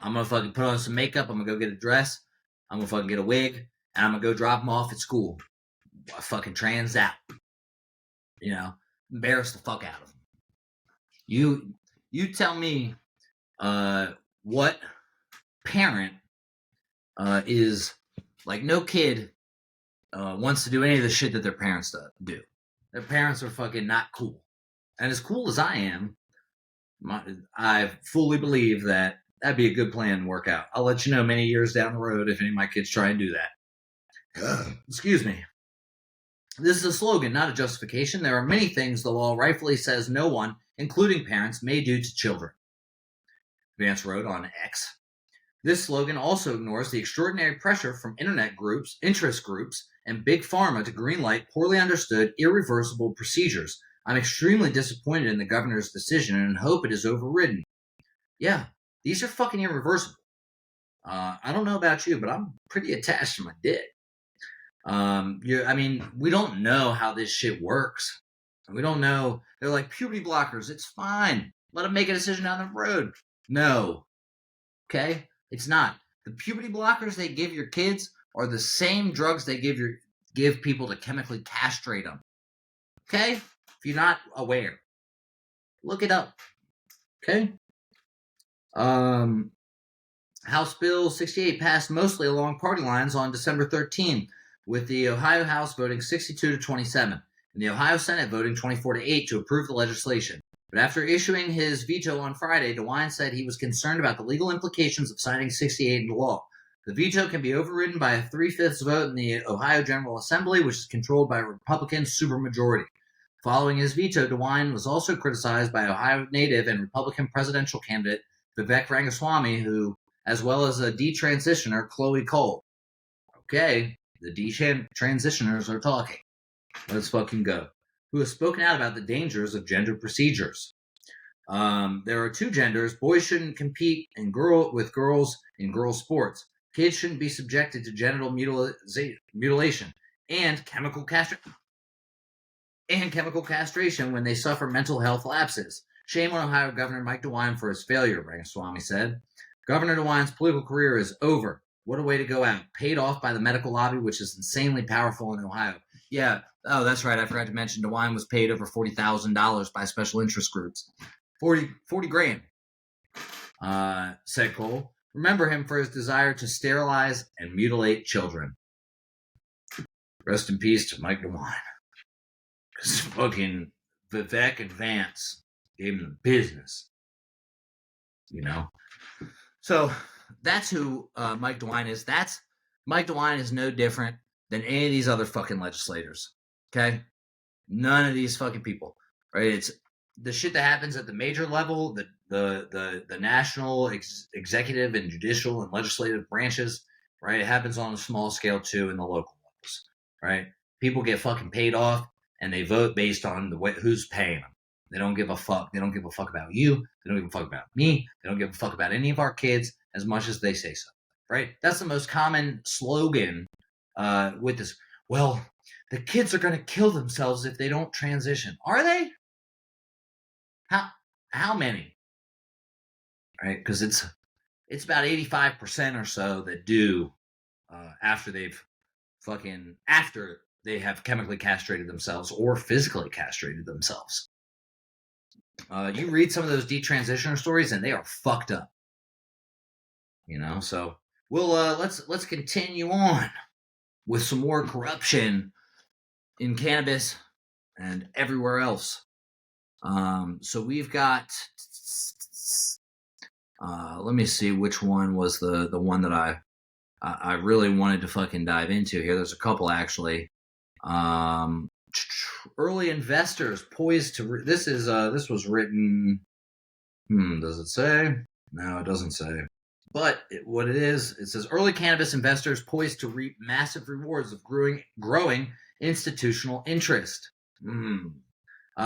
I'm going to fucking put on some makeup. I'm going to go get a dress. I'm going to fucking get a wig. And I'm going to go drop them off at school. Fucking trans out. You know? Embarrass the fuck out of them. You tell me what parent is... Like, no kid wants to do any of the shit that their parents do. Their parents are fucking not cool. And as cool as I am, I fully believe that that'd be a good plan to work out. I'll let you know many years down the road if any of my kids try and do that. Excuse me. This is a slogan, not a justification. There are many things the law rightfully says no one, including parents, may do to children. Vance wrote on X. This slogan also ignores the extraordinary pressure from internet groups, interest groups, and big pharma to greenlight poorly understood, irreversible procedures. I'm extremely disappointed in the governor's decision and hope it is overridden. Yeah, these are fucking irreversible. I don't know about you, but I'm pretty attached to my dick. We don't know how this shit works. We don't know. They're like, puberty blockers, it's fine. Let them make a decision down the road. No. Okay? It's not. The puberty blockers they give your kids are the same drugs they give people to chemically castrate them. Okay? If you're not aware. Look it up. Okay? House Bill 68 passed mostly along party lines on December 13, with the Ohio House voting 62 to 27, and the Ohio Senate voting 24 to 8 to approve the legislation. But after issuing his veto on Friday, DeWine said he was concerned about the legal implications of signing 68 into law. The veto can be overridden by a 3/5 vote in the Ohio General Assembly, which is controlled by a Republican supermajority. Following his veto, DeWine was also criticized by Ohio native and Republican presidential candidate Vivek Ramaswamy, who, as well as a detransitioner, Chloe Cole. Okay, the detransitioners are talking. Let's fucking go. Who has spoken out about the dangers of gender procedures. There are two genders. Boys shouldn't compete with girls in girls' sports. Kids shouldn't be subjected to genital mutilation and chemical castration when they suffer mental health lapses. Shame on Ohio Governor Mike DeWine for his failure, Ramaswamy said. Governor DeWine's political career is over. What a way to go out. Paid off by the medical lobby, which is insanely powerful in Ohio. Yeah. Oh, that's right. I forgot to mention DeWine was paid over $40,000 by special interest groups. 40 grand, said Cole. Remember him for his desire to sterilize and mutilate children. Rest in peace to Mike DeWine. Because fucking Vivek and Vance gave him the business. You know? So that's who Mike DeWine is. Mike DeWine is no different than any of these other fucking legislators. Okay? None of these fucking people. Right? It's the shit that happens at the major level, the national executive and judicial and legislative branches, right? It happens on a small scale too in the local levels, right? People get fucking paid off and they vote based on who's paying them. They don't give a fuck. They don't give a fuck about you. They don't give a fuck about me. They don't give a fuck about any of our kids as much as they say so, right? That's the most common slogan with this. Well, the kids are going to kill themselves if they don't transition. Are they? How many? Right? Because it's about 85% or so that do after they have chemically castrated themselves or physically castrated themselves. You read some of those detransitioner stories and they are fucked up. You know, so we'll let's continue on with some more corruption in cannabis and everywhere else. So we've got let me see which one was the one that I really wanted to fucking dive into here. There's a couple actually. Early investors poised to this was written. Does it say? No, it doesn't say. But what it is, it says early cannabis investors poised to reap massive rewards of growing institutional interest.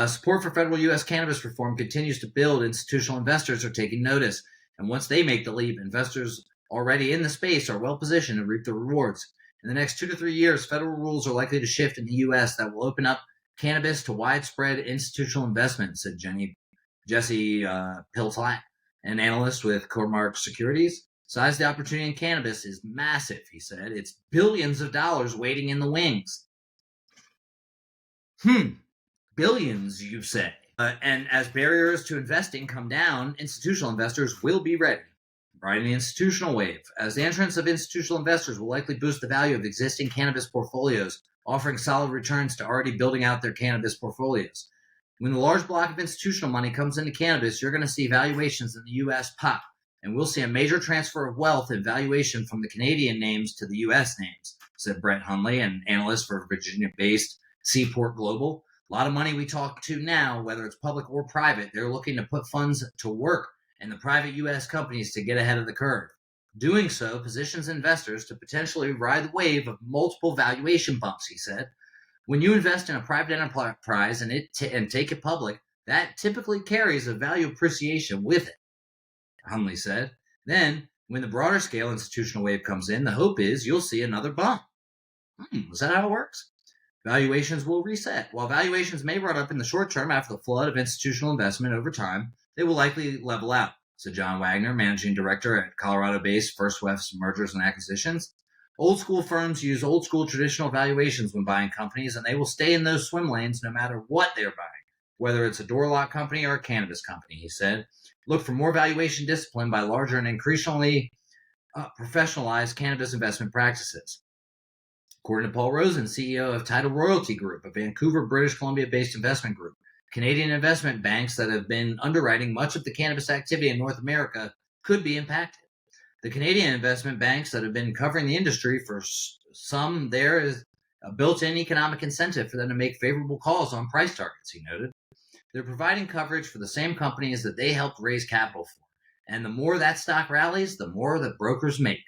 Support for federal U.S. cannabis reform continues to build. Institutional investors are taking notice. And once they make the leap, investors already in the space are well positioned to reap the rewards. In the next 2 to 3 years, federal rules are likely to shift in the U.S. that will open up cannabis to widespread institutional investment, said Jesse Piltlack, an analyst with Cormark Securities. Size of the opportunity in cannabis is massive, he said. It's billions of dollars waiting in the wings. Billions, you say. And as barriers to investing come down, institutional investors will be ready. Riding the institutional wave, as the entrance of institutional investors will likely boost the value of existing cannabis portfolios, offering solid returns to already building out their cannabis portfolios. When the large block of institutional money comes into cannabis, you're going to see valuations in the U.S. pop, and we'll see a major transfer of wealth and valuation from the Canadian names to the U.S. names, said Brett Hundley, an analyst for Virginia-based Seaport Global. A lot of money we talk to now, whether it's public or private, they're looking to put funds to work in the private U.S. companies to get ahead of the curve. Doing so positions investors to potentially ride the wave of multiple valuation bumps, he said. When you invest in a private enterprise and take it public, that typically carries a value appreciation with it, Hundley said. Then, when the broader scale institutional wave comes in, the hope is you'll see another bump. Is that how it works? Valuations will reset. While valuations may run up in the short term after the flood of institutional investment over time, they will likely level out, said John Wagner, managing director at Colorado-based First West Mergers and Acquisitions. Old school firms use old school traditional valuations when buying companies, and they will stay in those swim lanes no matter what they're buying, whether it's a door lock company or a cannabis company, he said. Look for more valuation discipline by larger and increasingly professionalized cannabis investment practices. According to Paul Rosen, CEO of Tidal Royalty Group, a Vancouver, British Columbia-based investment group, Canadian investment banks that have been underwriting much of the cannabis activity in North America could be impacted. The Canadian investment banks that have been covering the industry for some, there is a built-in economic incentive for them to make favorable calls on price targets, he noted. They're providing coverage for the same companies that they helped raise capital for. And the more that stock rallies, the more that brokers make.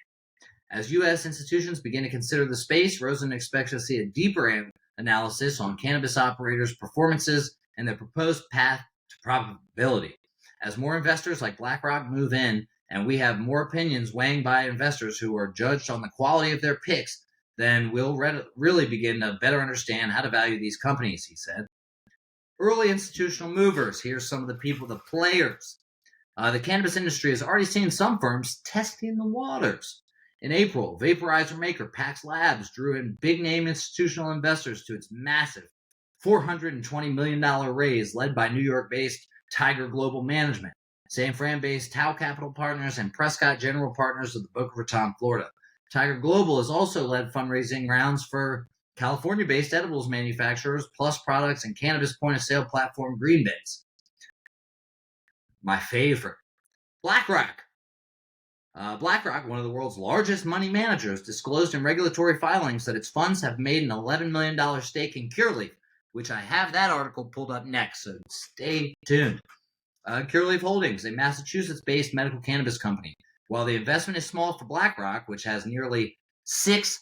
As U.S. institutions begin to consider the space, Rosen expects to see a deeper analysis on cannabis operators' performances and their proposed path to profitability. As more investors like BlackRock move in, and we have more opinions weighing by investors who are judged on the quality of their picks, then we'll really begin to better understand how to value these companies, he said. Early institutional movers. Here's some of the people, the players. The cannabis industry has already seen some firms testing the waters. In April, vaporizer maker Pax Labs drew in big-name institutional investors to its massive $420 million raise led by New York-based Tiger Global Management, San Fran-based Tau Capital Partners, and Prescott General Partners of the Boca Raton, Florida. Tiger Global has also led fundraising rounds for California-based edibles manufacturers, Plus Products, and cannabis point-of-sale platform Greenbase. My favorite, BlackRock. BlackRock, one of the world's largest money managers, disclosed in regulatory filings that its funds have made an $11 million stake in Curaleaf, which I have that article pulled up next, so stay tuned. Curaleaf Holdings, a Massachusetts-based medical cannabis company. While the investment is small for BlackRock, which has nearly $6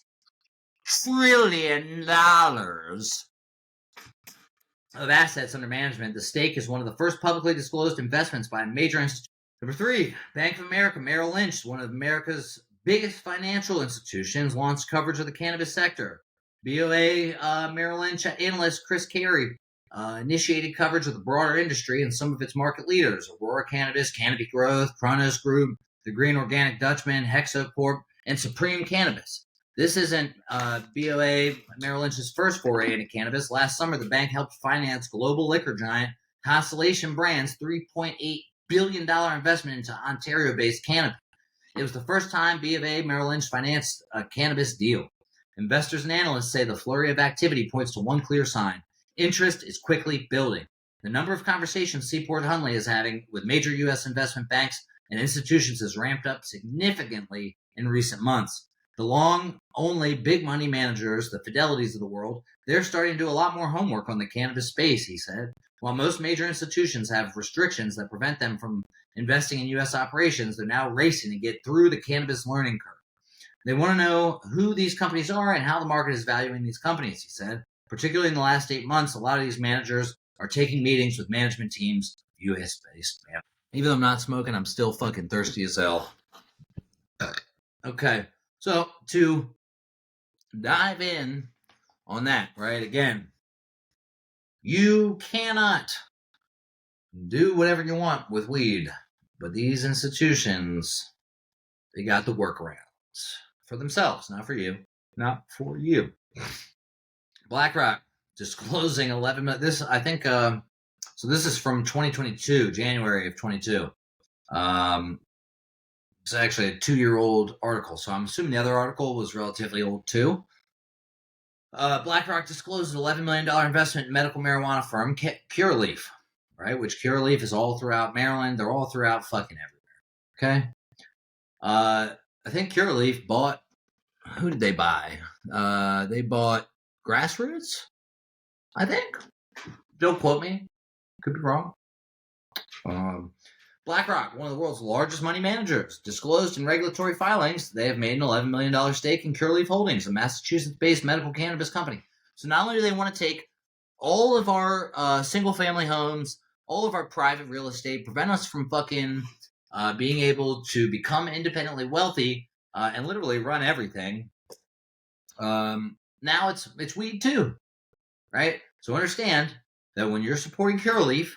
trillion of assets under management, the stake is one of the first publicly disclosed investments by a major institution. Number 3, Bank of America Merrill Lynch, one of America's biggest financial institutions, launched coverage of the cannabis sector. BOA Merrill Lynch analyst Chris Carey initiated coverage of the broader industry and some of its market leaders: Aurora Cannabis, Canopy Growth, Kronos Group, the Green Organic Dutchman, Hexo Corp, and Supreme Cannabis. This isn't BOA Merrill Lynch's first foray into cannabis. Last summer, the bank helped finance global liquor giant Constellation Brands' $3.8 billion investment into Ontario-based cannabis. It was the first time B of A Merrill Lynch financed a cannabis deal. Investors and analysts say the flurry of activity points to one clear sign: interest is quickly building. The number of conversations Seaport Hunley is having with major U.S. investment banks and institutions has ramped up significantly in recent months. The long-only big money managers, the Fidelities of the world, they're starting to do a lot more homework on the cannabis space, he said. While most major institutions have restrictions that prevent them from investing in U.S. operations, they're now racing to get through the cannabis learning curve. They want to know who these companies are and how the market is valuing these companies, he said. Particularly in the last 8 months, a lot of these managers are taking meetings with management teams, U.S.-based. Even though I'm not smoking, I'm still fucking thirsty as hell. Okay, so to dive in on that, right, again, you cannot do whatever you want with weed, but these institutions, they got the workarounds for themselves, not for you. Not for you. BlackRock disclosing 11 million. This, I think, so this is from 2022, January of 22. It's actually a 2-year-old article, so I'm assuming the other article was relatively old too. BlackRock disclosed an $11 million investment in medical marijuana firm Curaleaf, right? Which Curaleaf is all throughout Maryland. They're all throughout fucking everywhere. Okay. I think Curaleaf bought. Who did they buy? They bought Grassroots, I think. Don't quote me. Could be wrong. BlackRock, one of the world's largest money managers, disclosed in regulatory filings they have made an $11 million stake in Curaleaf Holdings, a Massachusetts-based medical cannabis company. So not only do they want to take all of our single-family homes, all of our private real estate, prevent us from fucking being able to become independently wealthy and literally run everything. Now it's weed too, right? So understand that when you're supporting Curaleaf,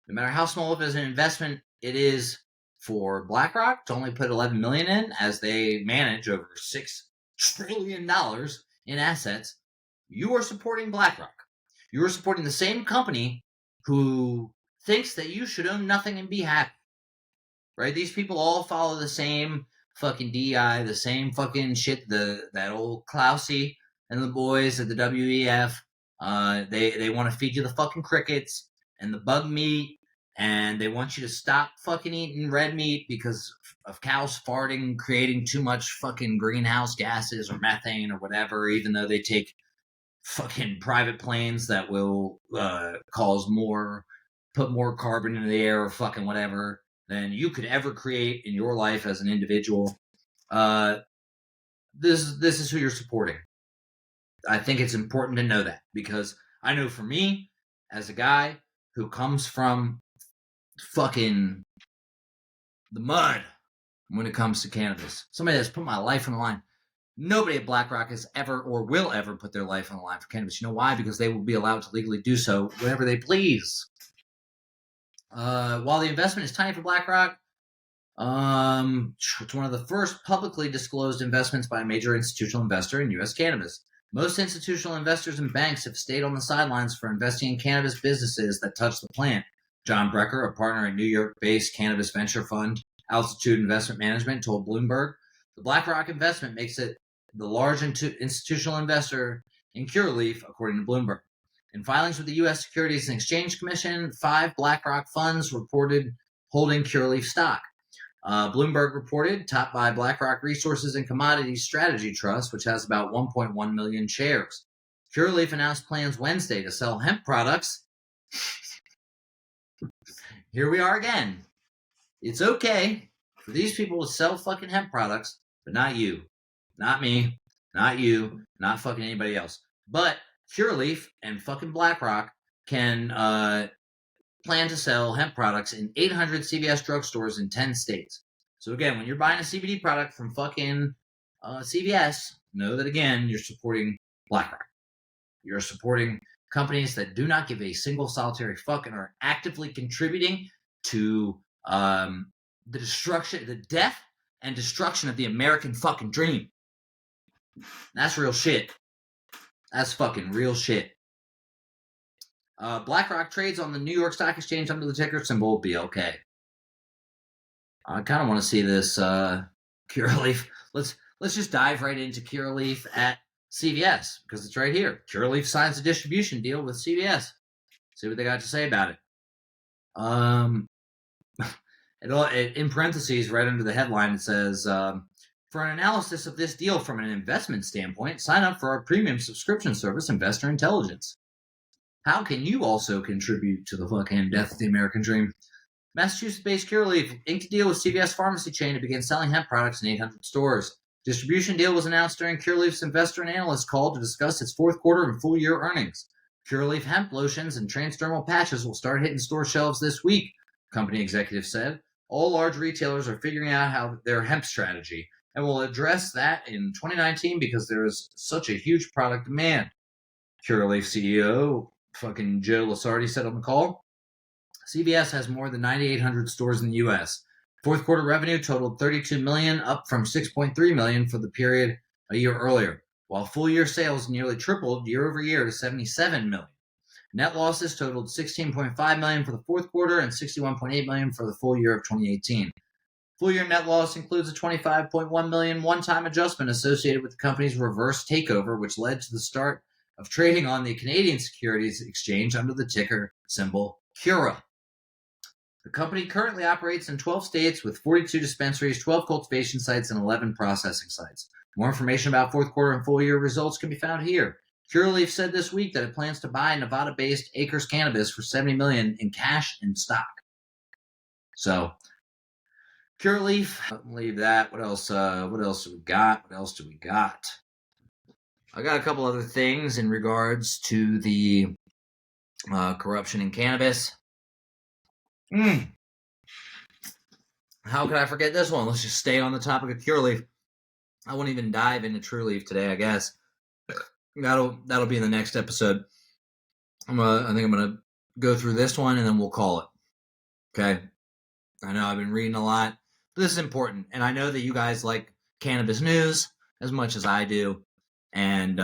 no matter how small of an investment it is for BlackRock to only put $11 million in, as they manage over $6 trillion in assets, you are supporting BlackRock. You are supporting the same company who thinks that you should own nothing and be happy, right? These people all follow the same fucking DI, the same fucking shit. That old Klausy and the boys at the WEF, they want to feed you the fucking crickets and the bug meat and they want you to stop fucking eating red meat because of cows farting, creating too much fucking greenhouse gases or methane or whatever, even though they take fucking private planes that will put more carbon into the air or fucking whatever than you could ever create in your life as an individual. This is who you're supporting. I think it's important to know that, because I know for me, as a guy who comes from fucking the mud when it comes to cannabis, somebody that's put my life on the line. Nobody at BlackRock has ever or will ever put their life on the line for cannabis. You know why? Because they will be allowed to legally do so whenever they please. While the investment is tiny for BlackRock, it's one of the first publicly disclosed investments by a major institutional investor in U.S. cannabis. Most institutional investors and banks have stayed on the sidelines for investing in cannabis businesses that touch the plant. John Brecker, a partner at New York-based cannabis venture fund Altitude Investment Management, told Bloomberg, the BlackRock investment makes it the large institutional investor in Curaleaf, according to Bloomberg. In filings with the U.S. Securities and Exchange Commission, 5 BlackRock funds reported holding Curaleaf stock. Bloomberg reported, topped by BlackRock Resources and Commodities Strategy Trust, which has about 1.1 million shares. Curaleaf announced plans Wednesday to sell hemp products. Here we are again. It's okay for these people to sell fucking hemp products, but not you, not me, not you, not fucking anybody else. But Curaleaf and fucking BlackRock can plan to sell hemp products in 800 CVS drugstores in 10 states. So again, when you're buying a CBD product from fucking CVS, know that again, you're supporting BlackRock. You're supporting companies that do not give a single solitary fuck and are actively contributing to the death and destruction of the American fucking dream. That's real shit. That's fucking real shit. BlackRock trades on the New York Stock Exchange under the ticker symbol BLK. I kind of want to see this Curaleaf. Let's just dive right into Curaleaf at CVS, because it's right here. Curaleaf signs a distribution deal with CVS. See what they got to say about it. In parentheses, right under the headline, it says, for an analysis of this deal from an investment standpoint, sign up for our premium subscription service, Investor Intelligence. How can you also contribute to the fucking death of the American dream? Massachusetts-based Curaleaf inked a deal with CVS pharmacy chain to begin selling hemp products in 800 stores. Distribution deal was announced during Curaleaf's investor and analyst call to discuss its fourth quarter and full year earnings. Curaleaf hemp lotions and transdermal patches will start hitting store shelves this week, company executives said. All large retailers are figuring out how their hemp strategy, and will address that in 2019 because there is such a huge product demand. Curaleaf CEO fucking Joe Lasardi said on the call, CVS has more than 9,800 stores in the U.S. Fourth quarter revenue totaled $32 million, up from $6.3 million for the period a year earlier, while full-year sales nearly tripled year-over-year to $77 million. Net losses totaled $16.5 million for the fourth quarter and $61.8 million for the full year of 2018. Full-year net loss includes a $25.1 million one-time adjustment associated with the company's reverse takeover, which led to the start of trading on the Canadian Securities Exchange under the ticker symbol CURA. The company currently operates in 12 states with 42 dispensaries, 12 cultivation sites, and 11 processing sites. More information about fourth quarter and full year results can be found here. Curaleaf said this week that it plans to buy Nevada-based Acres Cannabis for $70 million in cash and stock. So, Curaleaf, leave that. What else do we got? I got a couple other things in regards to the corruption in cannabis. How could I forget this one? Let's just stay on the topic of Curaleaf. I won't even dive into TrueLeaf today, I guess. That'll be in the next episode. I think I'm gonna go through this one and then we'll call it. Okay. I know I've been reading a lot, but this is important, and I know that you guys like cannabis news as much as I do, and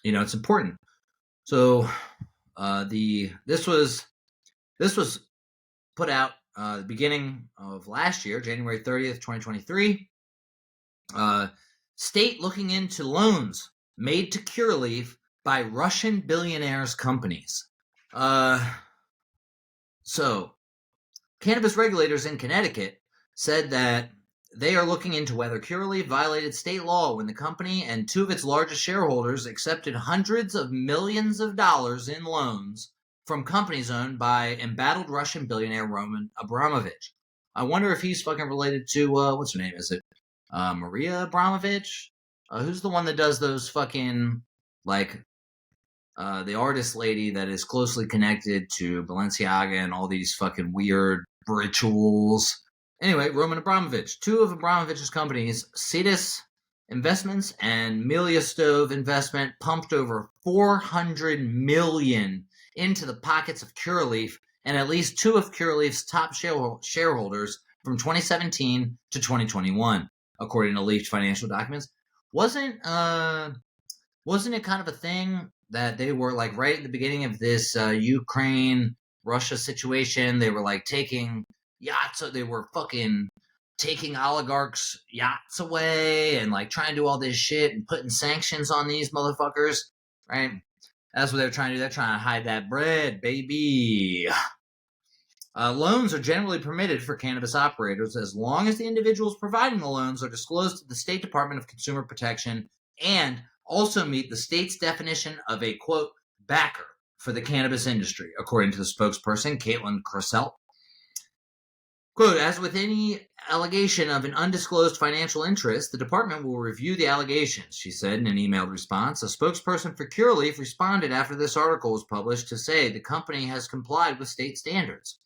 it's important. So this was put out the beginning of last year, January 30th, 2023. State looking into loans made to Curaleaf by Russian billionaires' companies. So Cannabis regulators in Connecticut said that they are looking into whether Curaleaf violated state law when the company and two of its largest shareholders accepted hundreds of millions of dollars in loans from companies owned by embattled Russian billionaire Roman Abramovich. I wonder if he's fucking related to, what's her name? Is it Maria Abramovich? Who's the one that does those fucking, like, the artist lady that is closely connected to Balenciaga and all these fucking weird rituals? Anyway, Roman Abramovich. Two of Abramovich's companies, Cetus Investments and Melia Stove Investment, pumped over $400 million into the pockets of Curaleaf and at least two of Curaleaf's top shareholders from 2017 to 2021, according to leaked financial documents. Wasn't it kind of a thing that they were like right at the beginning of this Ukraine-Russia situation? They were like taking yachts, so they were fucking taking oligarchs' yachts away and like trying to do all this shit and putting sanctions on these motherfuckers, right? That's what they're trying to do. They're trying to hide that bread, baby. Loans are generally permitted for cannabis operators as long as the individuals providing the loans are disclosed to the State Department of Consumer Protection and also meet the state's definition of a, quote, backer for the cannabis industry, according to the spokesperson, Caitlin Cressell. Quote, as with any allegation of an undisclosed financial interest, the department will review the allegations, she said in an emailed response. A spokesperson for Curaleaf responded after this article was published to say the company has complied with state standards.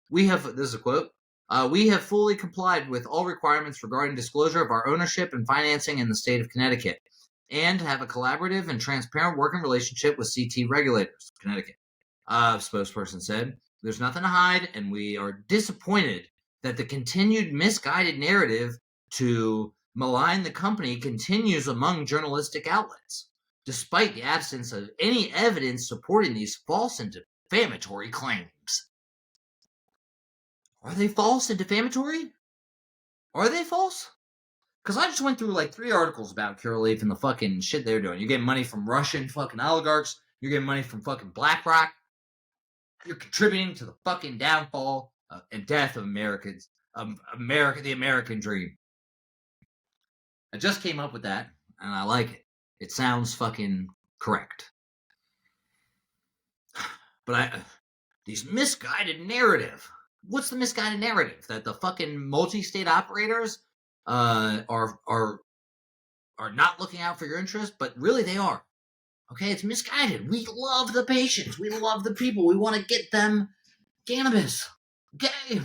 This is a quote, we have fully complied with all requirements regarding disclosure of our ownership and financing in the state of Connecticut and have a collaborative and transparent working relationship with CT regulators, Connecticut. Spokesperson said, there's nothing to hide and we are disappointed that the continued misguided narrative to malign the company continues among journalistic outlets, despite the absence of any evidence supporting these false and defamatory claims. Are they false and defamatory? Are they false? Because I just went through like 3 articles about Curaleaf and the fucking shit they're doing. You're getting money from Russian fucking oligarchs. You're getting money from fucking BlackRock. You're contributing to the fucking downfall and death of Americans, the American dream. I just came up with that, and I like it. It sounds fucking correct. But these misguided narrative. What's the misguided narrative? That the fucking multi-state operators are not looking out for your interest, but really they are. Okay, it's misguided. We love the patients. We love the people. We want to get them cannabis. Okay?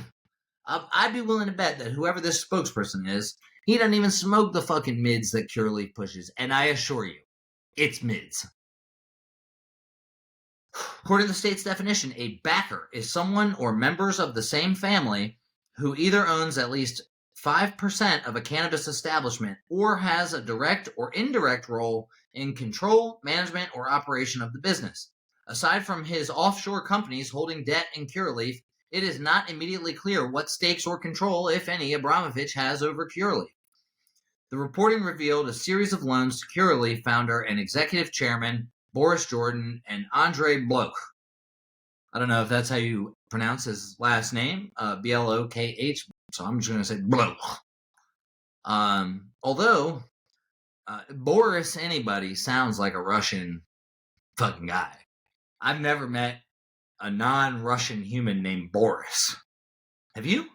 I'd be willing to bet that whoever this spokesperson is, he doesn't even smoke the fucking mids that Curaleaf pushes. And I assure you, it's mids. According to the state's definition, a backer is someone or members of the same family who either owns at least 5% of a cannabis establishment or has a direct or indirect role in control, management, or operation of the business. Aside from his offshore companies holding debt in Curaleaf, it is not immediately clear what stakes or control, if any, Abramovich has over Curaleaf. The reporting revealed a series of loans to Curaleaf founder and executive chairman Boris Jordan and Andre Bloch. I don't know if that's how you pronounce his last name, B-L-O-K-H, so I'm just going to say Bloch. Although, Boris anybody sounds like a Russian fucking guy. I've never met a non-Russian human named Boris. Have you?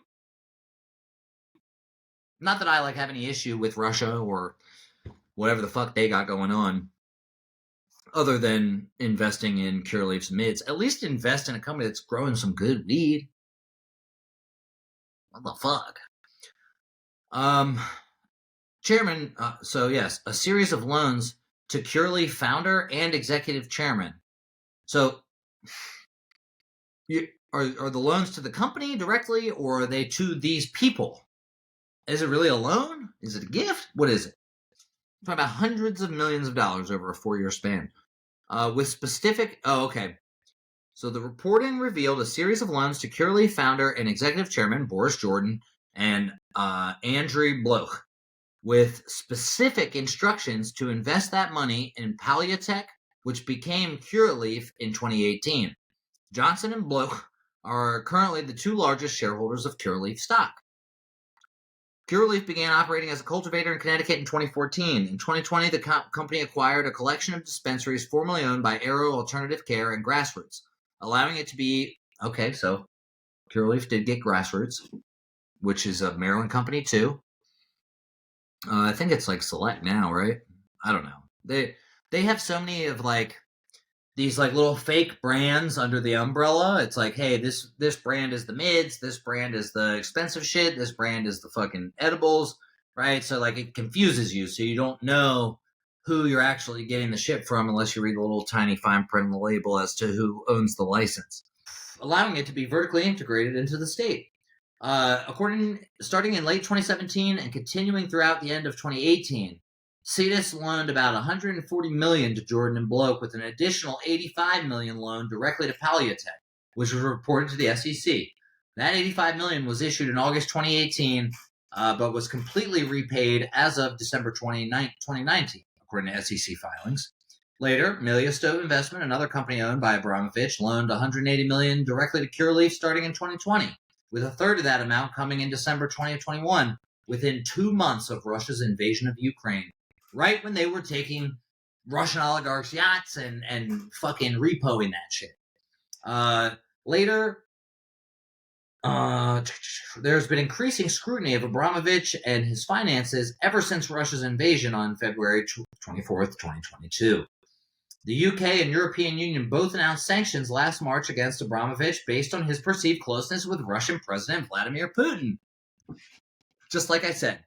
Not that I like have any issue with Russia or whatever the fuck they got going on, other than investing in Curaleaf's mids. At least invest in a company that's growing some good weed. What the fuck? Chairman, so yes, a series of loans to Curaleaf founder and executive chairman. So, are the loans to the company directly, or are they to these people? Is it really a loan? Is it a gift? What is it? We're talking about hundreds of millions of dollars over a 4-year span. With specific... Oh, okay. So the reporting revealed a series of loans to Curaleaf founder and executive chairman Boris Jordan and Andre Bloch, with specific instructions to invest that money in Paliatech, which became Curaleaf in 2018. Johnson and Bloch are currently the two largest shareholders of Curaleaf stock. Curaleaf began operating as a cultivator in Connecticut in 2014. In 2020, the company acquired a collection of dispensaries formerly owned by Arrow Alternative Care and Grassroots, allowing it to be... Okay, so Curaleaf did get Grassroots, which is a Maryland company too. I think it's like Select now, right? I don't know. They have so many of like these like little fake brands under the umbrella. It's like, hey, this brand is the mids, this brand is the expensive shit, this brand is the fucking edibles, right? So like it confuses you, so you don't know who you're actually getting the shit from unless you read the little tiny fine print on the label as to who owns the license, allowing it to be vertically integrated into the state. Starting in late 2017 and continuing throughout the end of 2018, Cetus loaned about $140 million to Jordan and Bloke, with an additional $85 million loaned directly to Paliatech, which was reported to the SEC. That $85 million was issued in August 2018, but was completely repaid as of December 2019, according to SEC filings. Later, Melia Stove Investment, another company owned by Abramovich, loaned $180 million directly to Curaleaf starting in 2020, with a third of that amount coming in December 2021, within 2 months of Russia's invasion of Ukraine, right when they were taking Russian oligarchs' yachts and fucking repoing that shit. Later, there's been increasing scrutiny of Abramovich and his finances ever since Russia's invasion on February 24th, 2022. The UK and European Union both announced sanctions last March against Abramovich based on his perceived closeness with Russian President Vladimir Putin. Just like I said.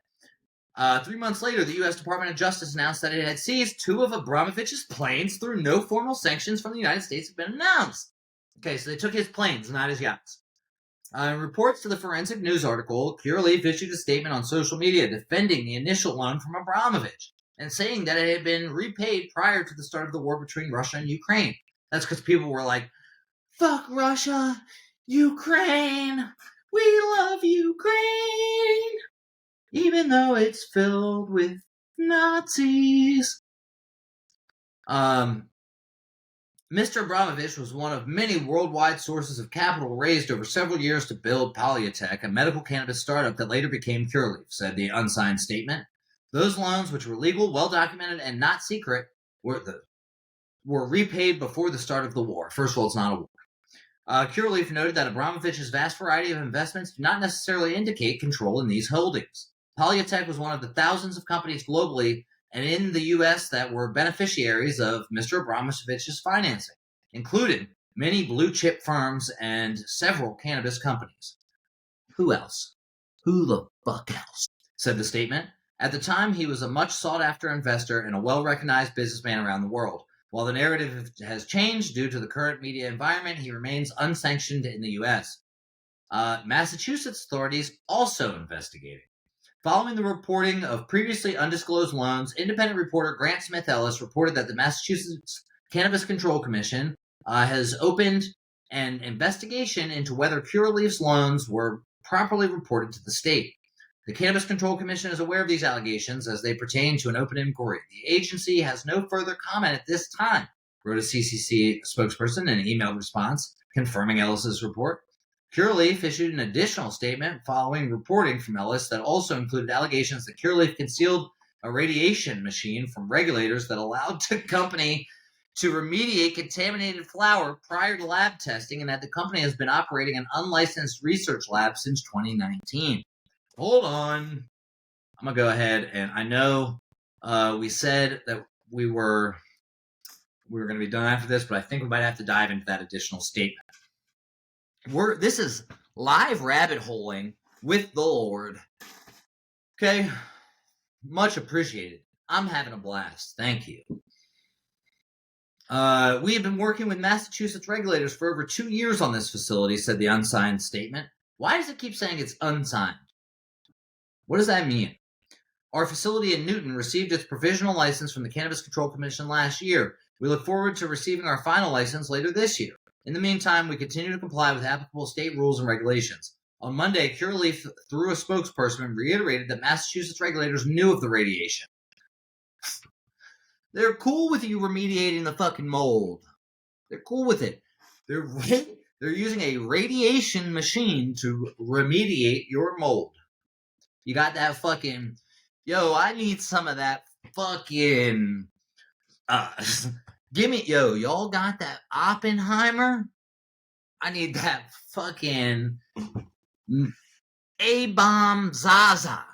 3 months later, the U.S. Department of Justice announced that it had seized 2 of Abramovich's planes through no formal sanctions from the United States have been announced. Okay, so they took his planes, not his yachts. In reports to the Forensic News article, Curaleaf issued a statement on social media defending the initial loan from Abramovich and saying that it had been repaid prior to the start of the war between Russia and Ukraine. That's because people were like, fuck Russia, Ukraine, we love Ukraine, even though it's filled with Nazis. Mr. Abramovich was one of many worldwide sources of capital raised over several years to build Paliatech, a medical cannabis startup that later became Curaleaf, said the unsigned statement. Those loans, which were legal, well-documented, and not secret, were repaid before the start of the war. First of all, it's not a war. Curaleaf noted that Abramovich's vast variety of investments do not necessarily indicate control in these holdings. Paliatech was one of the thousands of companies globally and in the U.S. that were beneficiaries of Mr. Abramovich's financing, including many blue-chip firms and several cannabis companies. Who else? Who the fuck else? Said the statement. At the time, he was a much sought-after investor and a well-recognized businessman around the world. While the narrative has changed due to the current media environment, he remains unsanctioned in the U.S. Massachusetts authorities also investigating. Following the reporting of previously undisclosed loans, independent reporter Grant Smith Ellis reported that the Massachusetts Cannabis Control Commission has opened an investigation into whether Curaleaf's loans were properly reported to the state. The Cannabis Control Commission is aware of these allegations as they pertain to an open inquiry. The agency has no further comment at this time, wrote a CCC spokesperson in an email response confirming Ellis's report. Curaleaf issued an additional statement following reporting from Ellis that also included allegations that Curaleaf concealed a radiation machine from regulators that allowed the company to remediate contaminated flower prior to lab testing, and that the company has been operating an unlicensed research lab since 2019. Hold on. I'm going to go ahead, and I know we said that we were going to be done after this, but I think we might have to dive into that additional statement. This is live rabbit holing with the Lord. Okay? Much appreciated. I'm having a blast. Thank you. We have been working with Massachusetts regulators for over 2 years on this facility, said the unsigned statement. Why does it keep saying it's unsigned? What does that mean? Our facility in Newton received its provisional license from the Cannabis Control Commission last year. We look forward to receiving our final license later this year. In the meantime, we continue to comply with applicable state rules and regulations. On Monday, Curaleaf, through a spokesperson, reiterated that Massachusetts regulators knew of the radiation. They're cool with you remediating the fucking mold. They're cool with it. They're using a radiation machine to remediate your mold. You got that fucking, yo, I need some of that fucking, give me, yo, y'all got that Oppenheimer? I need that fucking A-bomb Zaza.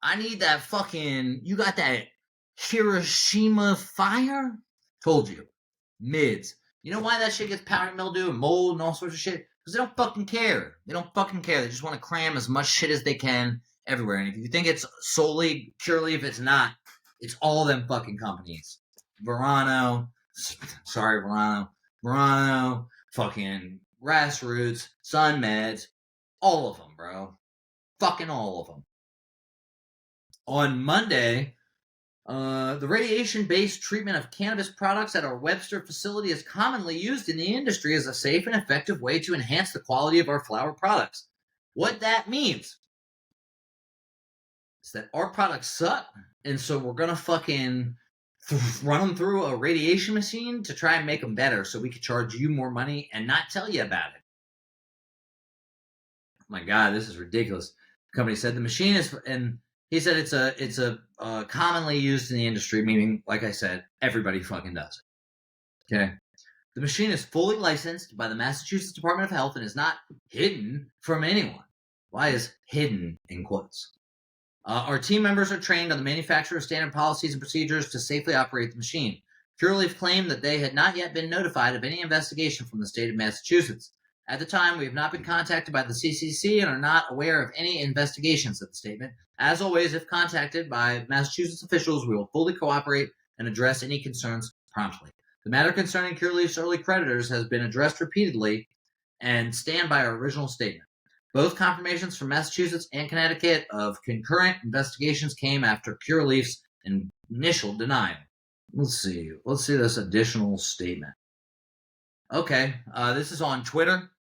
I need that fucking, you got that Hiroshima fire? Told you. Mids. You know why that shit gets powdery mildew and mold and all sorts of shit? Because they don't fucking care. They don't fucking care. They just want to cram as much shit as they can everywhere. And if you think it's solely Curaleaf, it's not. It's all them fucking companies. Verano, fucking Grassroots, Sun Meds, all of them, bro. Fucking all of them. On Monday, the radiation-based treatment of cannabis products at our Webster facility is commonly used in the industry as a safe and effective way to enhance the quality of our flower products. What that means is that our products suck, and so we're going to fucking run them through a radiation machine to try and make them better so we can charge you more money and not tell you about it. Oh my God, this is ridiculous. The company said the machine is, and he said it's a commonly used in the industry, meaning, like I said, everybody fucking does it. Okay. The machine is fully licensed by the Massachusetts Department of Health and is not hidden from anyone. Why is hidden in quotes? Our team members are trained on the manufacturer's standard policies and procedures to safely operate the machine. Curaleaf claimed that they had not yet been notified of any investigation from the state of Massachusetts. At the time, we have not been contacted by the CCC and are not aware of any investigations, said the statement. As always, if contacted by Massachusetts officials, we will fully cooperate and address any concerns promptly. The matter concerning Curaleaf's early creditors has been addressed repeatedly and stand by our original statement. Both confirmations from Massachusetts and Connecticut of concurrent investigations came after Curaleaf's initial denial. Let's see this additional statement. Okay, this is on Twitter.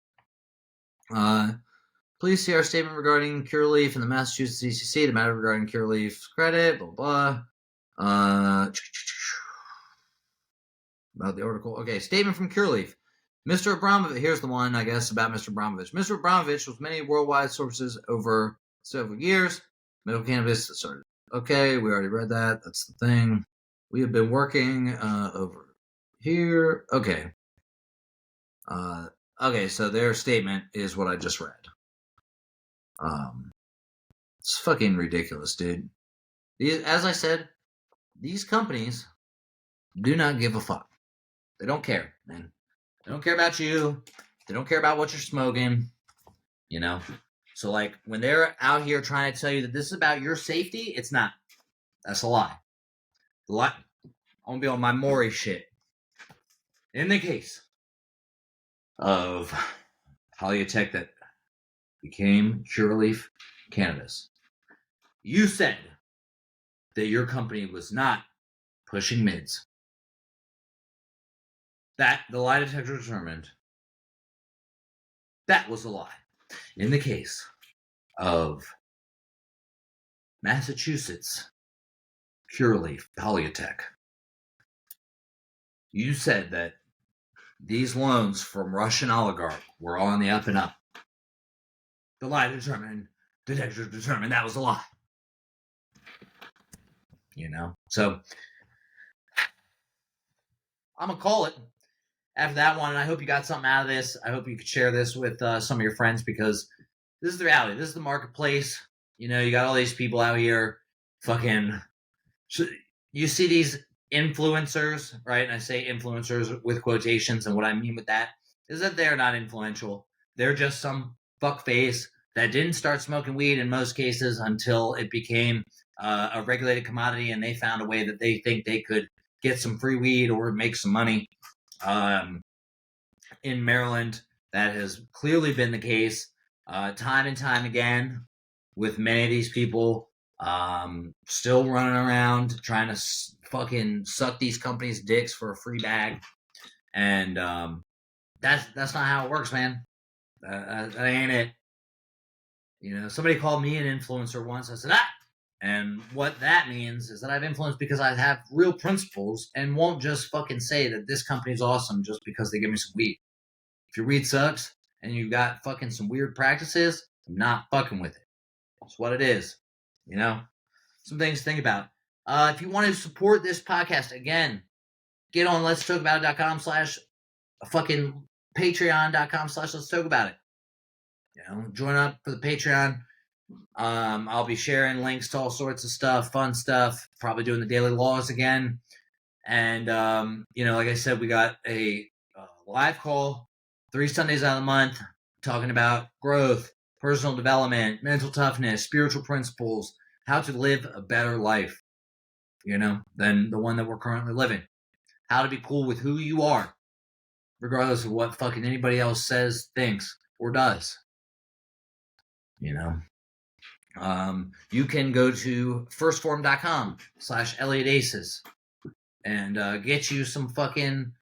Please see our statement regarding Curaleaf and the Massachusetts CCC, the matter regarding Curaleaf's credit, blah, blah. About the article. Okay, statement from Curaleaf. Mr. Abramovich, here's the one, I guess, about Mr. Abramovich. Mr. Abramovich, with many worldwide sources over several years, medical cannabis started. Okay, we already read that. That's the thing. We have been working over here. Okay. Okay, so their statement is what I just read. It's fucking ridiculous, dude. As I said, these companies do not give a fuck. They don't care, man. They don't care about you. They don't care about what you're smoking, you know? So, like, when they're out here trying to tell you that this is about your safety, it's not. That's a lie. I'm going to be on my Maury shit. In the case of Polytech that became Curaleaf Cannabis, you said that your company was not pushing mids. That the lie detector determined that was a lie. In the case of Massachusetts Curaleaf Polytech, you said that these loans from Russian oligarch were all on the up and up. The lie detector determined that was a lie. You know? So, I'm going to call it after that one, and I hope you got something out of this. I hope you could share this with some of your friends, because this is the reality. This is the marketplace. You know, you got all these people out here fucking... You see these influencers, right? And I say influencers with quotations, and what I mean with that is that they're not influential. They're just some fuckface that didn't start smoking weed in most cases until it became a regulated commodity, and they found a way that they think they could get some free weed or make some money. In Maryland, that has clearly been the case time and time again with many of these people still running around trying to fucking suck these companies' dicks for a free bag. And that's not how it works, man. That ain't it. You know, somebody called me an influencer once. I said, and what that means is that I've influenced because I have real principles and won't just fucking say that this company's awesome just because they give me some weed. If your weed sucks and you got fucking some weird practices, I'm not fucking with it. It's what it is. You know? Some things to think about. If you want to support this podcast, again, get on let's talk about it.com/ fucking patreon.com/ let's talk about it. You know, join up for the Patreon. I'll be sharing links to all sorts of stuff, fun stuff, probably doing the daily laws again. And, like I said, we got a live call 3 Sundays out of the month talking about growth, personal development, mental toughness, spiritual principles, how to live a better life, than the one that we're currently living. How to be cool with who you are, regardless of what fucking anybody else says, thinks, or does. You can go to firstform.com/ElliotAces and get you some fucking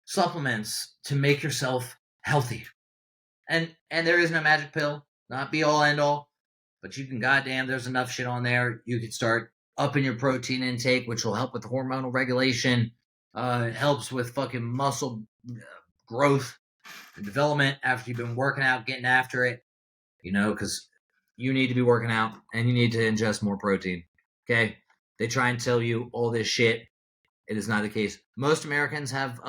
supplements to make yourself healthy. And there is no magic pill, not be all end all, but you can there's enough shit on there. You can start upping your protein intake, which will help with hormonal regulation. It helps with fucking muscle growth and development after you've been working out, getting after it, because you need to be working out and you need to ingest more protein. Okay? They try and tell you all this shit. It is not the case. Most Americans have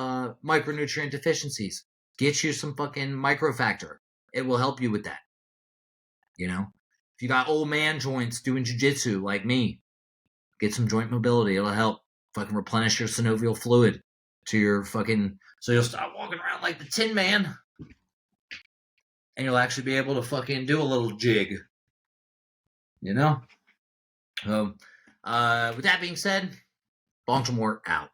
micronutrient deficiencies. Get you some fucking microfactor. It will help you with that. If you got old man joints doing jiu-jitsu like me, get some joint mobility. It'll help fucking replenish your synovial fluid to your fucking... So you'll start walking around like the Tin Man. And you'll actually be able to fucking do a little jig. So, with that being said, Bongtimore out.